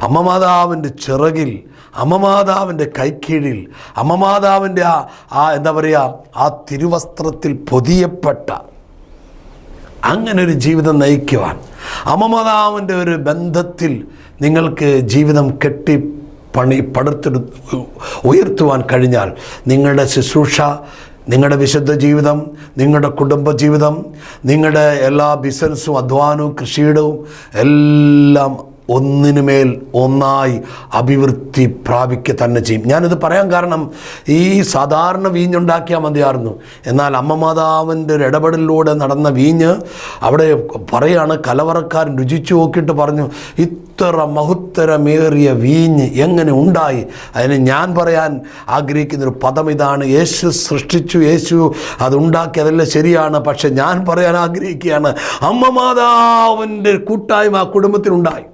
അമ്മ മാതാവിൻ്റെ ചിറകിൽ, അമ്മ മാതാവിൻ്റെ കൈക്കീഴിൽ, അമ്മ മാതാവിൻ്റെ ആ തിരുവസ്ത്രത്തിൽ പൊതിയപ്പെട്ട അങ്ങനൊരു ജീവിതം നയിക്കുവാൻ, അമ്മ മാതാവിൻ്റെ ഒരു ബന്ധത്തിൽ നിങ്ങൾക്ക് ജീവിതം ഉയർത്തുവാൻ കഴിഞ്ഞാൽ നിങ്ങളുടെ ശുശ്രൂഷ, നിങ്ങളുടെ വിശുദ്ധ ജീവിതം, നിങ്ങളുടെ കുടുംബ ജീവിതം, നിങ്ങളുടെ എല്ലാ ബിസിനസ്സും അധ്വാനവും കൃഷിയിടവും എല്ലാം ഒന്നിനുമേൽ ഒന്നായി അഭിവൃദ്ധി പ്രാപിക്കുക തന്നെ ചെയ്യും. ഞാനിത് പറയാൻ കാരണം, ഈ സാധാരണ വീഞ്ഞുണ്ടാക്കിയാൽ മതിയായിരുന്നു. എന്നാൽ അമ്മ മാതാവിൻ്റെ ഒരു ഇടപെടലിലൂടെ നടന്ന വീഞ്ഞ് അവിടെ പറയാണ്, കലവറക്കാരൻ രുചിച്ചു നോക്കിയിട്ട് പറഞ്ഞു, ഇത്ര മഹത്തരമേറിയ വീഞ്ഞ് എങ്ങനെ ഉണ്ടായി? അതിന് ഞാൻ പറയാൻ ആഗ്രഹിക്കുന്നൊരു പദം ഇതാണ്: യേശു സൃഷ്ടിച്ചു, യേശു അതുണ്ടാക്കി, അതെല്ലാം ശരിയാണ്. പക്ഷെ ഞാൻ പറയാൻ ആഗ്രഹിക്കുകയാണ്, അമ്മ മാതാവിൻ്റെ കൂട്ടായ്മ ആ കുടുംബത്തിനുണ്ടായി.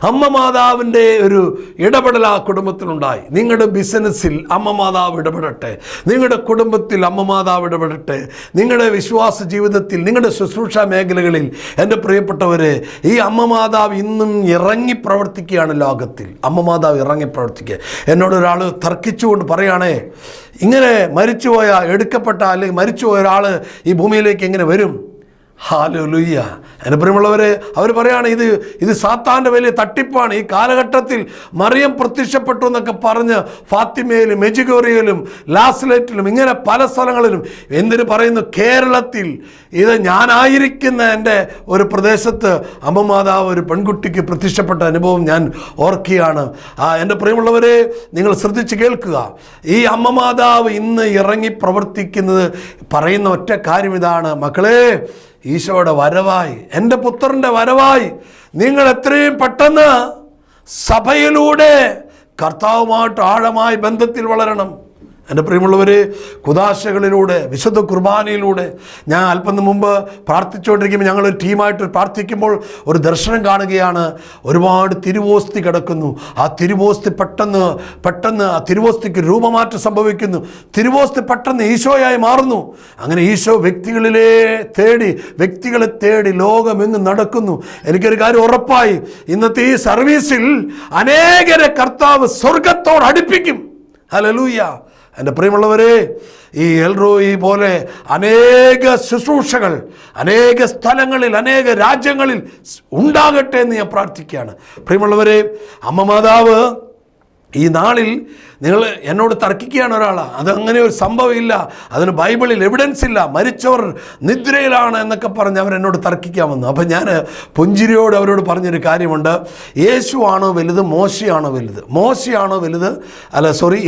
അമ്മ മാതാവിൻ്റെ ഒരു ഇടപെടൽ ആ കുടുംബത്തിലുണ്ടായി. നിങ്ങളുടെ ബിസിനസ്സിൽ അമ്മ മാതാവ് ഇടപെടട്ടെ, നിങ്ങളുടെ കുടുംബത്തിൽ അമ്മ മാതാവ് ഇടപെടട്ടെ, നിങ്ങളുടെ വിശ്വാസ ജീവിതത്തിൽ, നിങ്ങളുടെ ശുശ്രൂഷ മേഖലകളിൽ. എൻ്റെ പ്രിയപ്പെട്ടവരെ, ഈ അമ്മ മാതാവ് ഇന്നും ഇറങ്ങി പ്രവർത്തിക്കുകയാണ് ലോകത്തിൽ. അമ്മ മാതാവ് ഇറങ്ങി പ്രവർത്തിക്കുക. എന്നോടൊരാൾ തർക്കിച്ചുകൊണ്ട് പറയുകയാണേ, ഇങ്ങനെ മരിച്ചുപോയ, എടുക്കപ്പെട്ട അല്ലെങ്കിൽ മരിച്ചുപോയ ഒരാൾ ഈ ഭൂമിയിലേക്ക് എങ്ങനെ വരും? ഹല്ലേലൂയ. എൻ്റെ പ്രിയമുള്ളവരെ, അവർ പറയുകയാണ്, ഇത് സാത്താൻ്റെ വലിയ തട്ടിപ്പാണ്. ഈ കാലഘട്ടത്തിൽ മറിയം പ്രത്യക്ഷപ്പെട്ടു എന്നൊക്കെ പറഞ്ഞ് ഫാത്തിമയിലും മെജിഗോറിയയിലും ലാസ്ലേറ്റിലും ഇങ്ങനെ പല സ്ഥലങ്ങളിലും എന്തിനു പറയുന്നു, കേരളത്തിൽ ഇത് ഞാനായിരിക്കുന്ന എൻ്റെ ഒരു പ്രദേശത്ത് അമ്മ മാതാവ് ഒരു പെൺകുട്ടിക്ക് പ്രത്യക്ഷപ്പെട്ട അനുഭവം ഞാൻ ഓർക്കുകയാണ്. എൻ്റെ പ്രിയമുള്ളവരെ, നിങ്ങൾ ശ്രദ്ധിച്ച് കേൾക്കുക. ഈ അമ്മ മാതാവ് ഇന്ന് ഇറങ്ങി പ്രവർത്തിക്കുന്നത് പറയുന്ന ഒറ്റ കാര്യം ഇതാണ്: മക്കളെ, ഈശോയുടെ വരവായി, എൻ്റെ പുത്രൻ്റെ വരവായി നിങ്ങൾ എത്രയും പെട്ടെന്ന് സഭയിലൂടെ കർത്താവുമായിട്ട് ആഴമായി ബന്ധത്തിൽ വളരണം. എൻ്റെ പ്രിയമുള്ളവരെ, കുദാശകളിലൂടെ, വിശുദ്ധ കുർബാനയിലൂടെ, ഞാൻ അല്പം മുമ്പ് പ്രാർത്ഥിച്ചുകൊണ്ടിരിക്കുമ്പോൾ ഞങ്ങളൊരു ടീമായിട്ട് പ്രാർത്ഥിക്കുമ്പോൾ ഒരു ദർശനം കാണുകയാണ്. ഒരുപാട് തിരുവോസ്തി കിടക്കുന്നു. ആ തിരുവോസ്തി പെട്ടെന്ന് ആ തിരുവോസ്തിക്ക് രൂപമാറ്റം സംഭവിക്കുന്നു. തിരുവോസ്തി പെട്ടെന്ന് ഈശോയായി മാറുന്നു. അങ്ങനെ ഈശോ വ്യക്തികളെ തേടി ലോകമെങ്ങും നടക്കുന്നു. എനിക്കൊരു കാര്യം ഉറപ്പായി, ഇന്നത്തെ ഈ സർവീസിൽ അനേകരെ കർത്താവ് സ്വർഗത്തോട് അടുപ്പിക്കും. ഹല്ലേലൂയ. എൻ്റെ പ്രിയമുള്ളവരെ, ഈ എൽറോയി പോലെ അനേക ശുശ്രൂഷകൾ അനേക സ്ഥലങ്ങളിൽ, അനേക രാജ്യങ്ങളിൽ ഉണ്ടാകട്ടെ എന്ന് ഞാൻ പ്രാർത്ഥിക്കുകയാണ്. പ്രിയമുള്ളവരെ, അമ്മ മാതാവ് ഈ നാളിൽ നിങ്ങൾ എന്നോട് തർക്കിക്കുകയാണ് ഒരാൾ, അതങ്ങനെ ഒരു സംഭവമില്ല, അതിന് ബൈബിളിൽ എവിഡൻസ് ഇല്ല, മരിച്ചവർ നിദ്രയിലാണ് എന്നൊക്കെ പറഞ്ഞ് അവരെന്നോട് തർക്കിക്കാൻ വന്നു. അപ്പം ഞാൻ പുഞ്ചിരിയോട് അവരോട് പറഞ്ഞൊരു കാര്യമുണ്ട്: യേശുവാണോ വലുത്, മോശയാണോ വലുത്?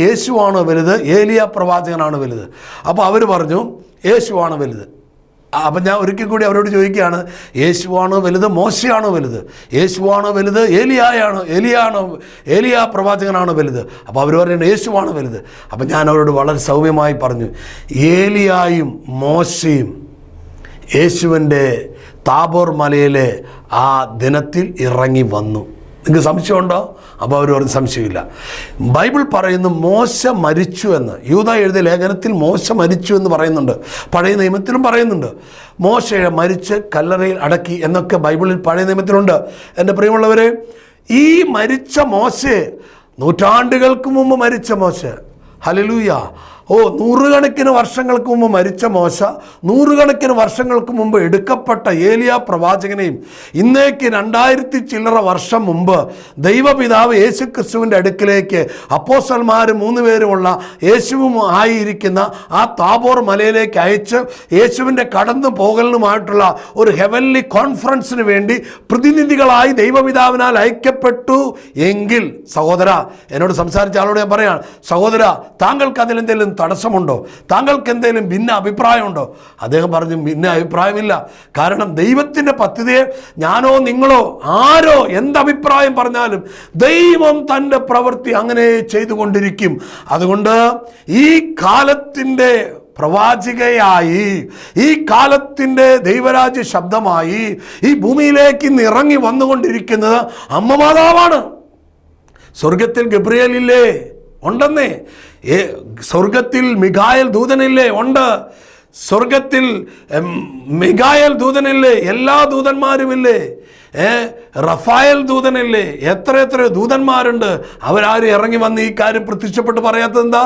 യേശുവാണോ വലുത്, ഏലിയ പ്രവാചകനാണോ വലുത്? അപ്പോൾ അവർ പറഞ്ഞു യേശുവാണ് വലുത്. അപ്പം ഞാൻ ഒരിക്കൽ കൂടി അവരോട് ചോദിക്കുകയാണ്, യേശുവാണോ വലുത്, മോശയാണോ വലുത്? യേശുവാണോ വലുത്, ഏലിയ പ്രവാചകനാണോ വലുത്? അപ്പോൾ അവർ പറയുന്നത് യേശുവാണ് വലുത്. അപ്പം ഞാൻ അവരോട് വളരെ സൗമ്യമായി പറഞ്ഞു, ഏലിയായും മോശയും യേശുവിൻ്റെ താബോർ മലയിലെ ആ ദിനത്തിൽ ഇറങ്ങി വന്നു. നിങ്ങൾക്ക് സംശയമുണ്ടോ? അപ്പോൾ അവർ പറഞ്ഞ് സംശയമില്ല. ബൈബിൾ പറയുന്നു മോശ മരിച്ചു എന്ന്. യൂദാ എഴുതിയ ലേഖനത്തിൽ മോശ മരിച്ചു എന്ന് പറയുന്നുണ്ട്. പഴയ നിയമത്തിലും പറയുന്നുണ്ട് മോശയെ മരിച്ച് കല്ലറയിൽ അടക്കി എന്നൊക്കെ ബൈബിളിൽ പഴയ നിയമത്തിലുണ്ട്. എൻ്റെ പ്രിയമുള്ളവരെ, ഈ മരിച്ച മോശെ, നൂറ്റാണ്ടുകൾക്ക് മുമ്പ് മരിച്ച മോശ, ഹല്ലേലൂയ, നൂറുകണക്കിന് വർഷങ്ങൾക്ക് മുമ്പ് മരിച്ച മോശ, നൂറുകണക്കിന് വർഷങ്ങൾക്ക് മുമ്പ് എടുക്കപ്പെട്ട ഏലിയ പ്രവാചകനെയും ഇന്നേക്ക് 2000 ചില്ലറ വർഷം മുമ്പ് ദൈവപിതാവ് യേശു ക്രിസ്തുവിൻ്റെ അടുക്കിലേക്ക് അപ്പോസ്തലന്മാർ 3 പേരുമുള്ള യേശുവും ആയിരിക്കുന്ന ആ താബോർ മലയിലേക്ക് അയച്ച് യേശുവിൻ്റെ കടന്നു പോകലിനുമായിട്ടുള്ള ഒരു ഹെവൻലി കോൺഫറൻസിന് വേണ്ടി പ്രതിനിധികളായി ദൈവപിതാവിനാൽ അയക്കപ്പെട്ടു എങ്കിൽ, സഹോദര, എന്നോട് സംസാരിച്ച ആളോട് ഞാൻ പറയുകയാണ്, സഹോദര, താങ്കൾക്ക് അതിലെന്തെങ്കിലും തടസ്സമുണ്ടോ? താങ്കൾക്ക് എന്തെങ്കിലും ഭിന്ന അഭിപ്രായമുണ്ടോ? അദ്ദേഹം പറഞ്ഞു, ഭിന്ന അഭിപ്രായമില്ല. കാരണം ദൈവത്തിൻ്റെ പദ്ധതിയെ ഞാനോ നിങ്ങളോ ആരോ എന്തഭിപ്രായം പറഞ്ഞാലും ദൈവം തൻ്റെ പ്രവൃത്തി അങ്ങനെ ചെയ്തുകൊണ്ടിരിക്കും. അതുകൊണ്ട് ഈ കാലത്തിൻ്റെ പ്രവാചികയായി, ഈ കാലത്തിൻ്റെ ദൈവരാജ്യ ശബ്ദമായി ഈ ഭൂമിയിലേക്ക് ഇന്ന് ഇറങ്ങി വന്നുകൊണ്ടിരിക്കുന്നത് അമ്മ മാതാവാണ്. സ്വർഗത്തിൽ ഗബ്രിയേൽ ഇല്ലേ? ഉണ്ടെന്നേ. സ്വർഗത്തിൽ മിഖായേൽ ദൂതനില്ലേ? ഉണ്ട്. സ്വർഗത്തിൽ മിഖായേൽ ദൂതനില്ലേ? എല്ലാ ദൂതന്മാരുമില്ലേ? റഫായൽ ദൂതനല്ലേ, എത്ര ദൂതന്മാരുണ്ട്, അവരാരും ഇറങ്ങി വന്ന് ഈ കാര്യം പ്രത്യക്ഷപ്പെട്ട് പറയാത്തത് എന്താ?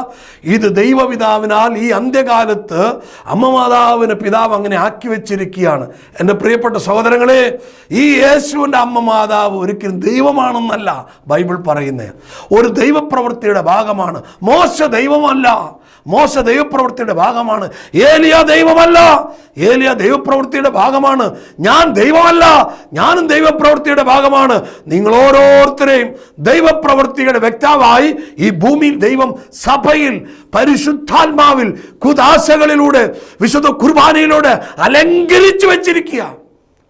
ഇത് ദൈവപിതാവിനാൽ ഈ അന്ത്യകാലത്ത് അമ്മ മാതാവിന് പിതാവ് അങ്ങനെ ആക്കി വെച്ചിരിക്കുകയാണ്. എൻ്റെ പ്രിയപ്പെട്ട സഹോദരങ്ങളെ, ഈ യേശുവിൻ്റെ അമ്മ മാതാവ് ഒരിക്കലും ദൈവമാണെന്നല്ല ബൈബിൾ പറയുന്നത്, ഒരു ദൈവപ്രവൃത്തിയുടെ ഭാഗമാണ്. മോശ ദൈവമല്ല, മോശ ദൈവപ്രവൃത്തിയുടെ ഭാഗമാണ്. ഏലിയ ദൈവമല്ല, ഏലിയ ദൈവപ്രവൃത്തിയുടെ ഭാഗമാണ്. ഞാൻ ദൈവമല്ല, ഞാനും ദൈവപ്രവൃത്തിയുടെ ഭാഗമാണ്. നിങ്ങൾ ഓരോരുത്തരെയും ദൈവപ്രവൃത്തിയുടെ വ്യക്താവായി ഈ ഭൂമിയിൽ ദൈവം സഭയിൽ പരിശുദ്ധാത്മാവിൽ കുദാശകളിലൂടെ വിശുദ്ധ കുർബാനയിലൂടെ അലങ്കരിച്ചു വെച്ചിരിക്കുക.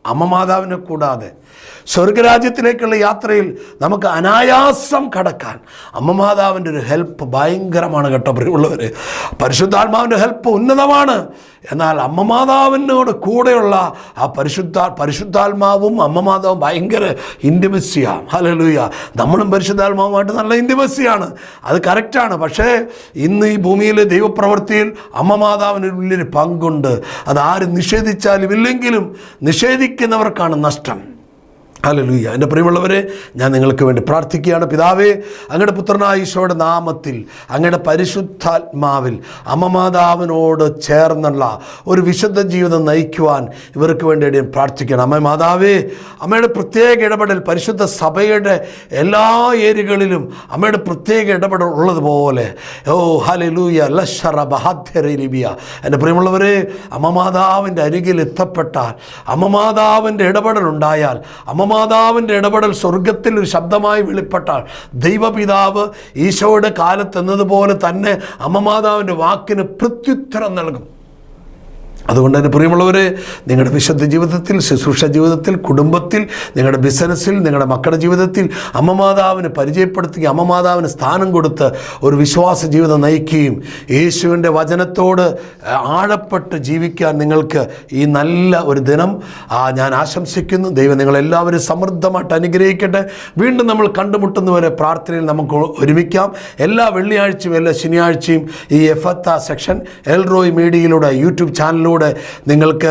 അമ്മ മാതാവിനെ കൂടാതെ സ്വർഗരാജ്യത്തിലേക്കുള്ള യാത്രയിൽ നമുക്ക് അനായാസം കടക്കാൻ അമ്മ മാതാവിൻ്റെ ഒരു ഹെൽപ്പ് ഭയങ്കരമാണ് കേട്ടോ പ്രിയമുള്ളവർ. പരിശുദ്ധാത്മാവിൻ്റെ ഹെൽപ്പ് ഉന്നതമാണ്. എന്നാൽ അമ്മ മാതാവിനോട് കൂടെയുള്ള ആ പരിശുദ്ധാത്മാവും അമ്മ മാതാവും ഭയങ്കര ഇൻറ്റിമസിയാണ്. ഹല്ലേലൂയ. നമ്മളും പരിശുദ്ധാത്മാവുമായിട്ട് നല്ല ഇൻറ്റിമസിയാണ്, അത് കറക്റ്റാണ്. പക്ഷേ ഇന്ന് ഈ ഭൂമിയിലെ ദൈവപ്രവൃത്തിയിൽ അമ്മ മാതാവിന് വലിയൊരു പങ്കുണ്ട്. അതാരും നിഷേധിച്ചാലും ഇല്ലെങ്കിലും നിഷേധിക്കുന്നവർക്കാണ് നഷ്ടം. ഹല്ലേലൂയ. എൻ്റെ പ്രിയമുള്ളവരെ, ഞാൻ നിങ്ങൾക്ക് വേണ്ടി പ്രാർത്ഥിക്കുകയാണ്. പിതാവേ, അങ്ങയുടെ പുത്രനായ ഈശോയുടെ നാമത്തിൽ അങ്ങയുടെ പരിശുദ്ധാത്മാവിൽ അമ്മ മാതാവിനോട് ചേർന്നുള്ള ഒരു വിശുദ്ധ ജീവിതം നയിക്കുവാൻ ഇവർക്ക് വേണ്ടി ഞാൻ പ്രാർത്ഥിക്കണം. അമ്മ മാതാവേ, അമ്മയുടെ പ്രത്യേക ഇടപെടൽ പരിശുദ്ധ സഭയുടെ എല്ലാ ഏരിയകളിലും അമ്മയുടെ പ്രത്യേക ഇടപെടൽ ഉള്ളതുപോലെ ഹല്ലേലൂയ ലശറ ബഹാദ്യറിലിബിയ. എൻ്റെ പ്രിയമുള്ളവരെ, അമ്മ മാതാവിൻ്റെ അരികിൽ എത്തപ്പെട്ടാൽ, അമ്മ മാതാവിൻ്റെ ഇടപെടൽ ഉണ്ടായാൽ, അമ്മ മാതാവിൻ്റെ ഇടപെടൽ സ്വർഗത്തിൽ ഒരു ശബ്ദമായി വെളിപ്പെട്ടാൽ, ദൈവപിതാവ് ഈശോയുടെ കാലത്ത് എന്നതുപോലെ തന്നെ അമ്മ മാതാവിൻ്റെ വാക്കിന് പ്രത്യുത്തരം നൽകും. അതുകൊണ്ട് തന്നെ പ്രിയമുള്ളവരെ, നിങ്ങളുടെ വിശുദ്ധ ജീവിതത്തിൽ, ശുശ്രൂഷ ജീവിതത്തിൽ, കുടുംബത്തിൽ, നിങ്ങളുടെ ബിസിനസ്സിൽ, നിങ്ങളുടെ മക്കളുടെ ജീവിതത്തിൽ അമ്മ മാതാവിനെ പരിചയപ്പെടുത്തുകയും അമ്മ മാതാവിന് സ്ഥാനം കൊടുത്ത് ഒരു വിശ്വാസ ജീവിതം നയിക്കുകയും യേശുവിൻ്റെ വചനത്തോട് ആഴപ്പെട്ട് ജീവിക്കാൻ നിങ്ങൾക്ക് ഈ നല്ല ഒരു ദിനം ഞാൻ ആശംസിക്കുന്നു. ദൈവം നിങ്ങളെല്ലാവരും സമൃദ്ധമായിട്ട് അനുഗ്രഹിക്കട്ടെ. വീണ്ടും നമ്മൾ കണ്ടുമുട്ടുന്നവരെ പ്രാർത്ഥനയിൽ നമുക്ക് ഒരുമിക്കാം. എല്ലാ വെള്ളിയാഴ്ചയും എല്ലാ ശനിയാഴ്ചയും ഈ എഫത്ത സെക്ഷൻ എൽറോയ് മീഡിയയിലൂടെ യൂട്യൂബ് ചാനലിലൂടെ നിങ്ങൾക്ക്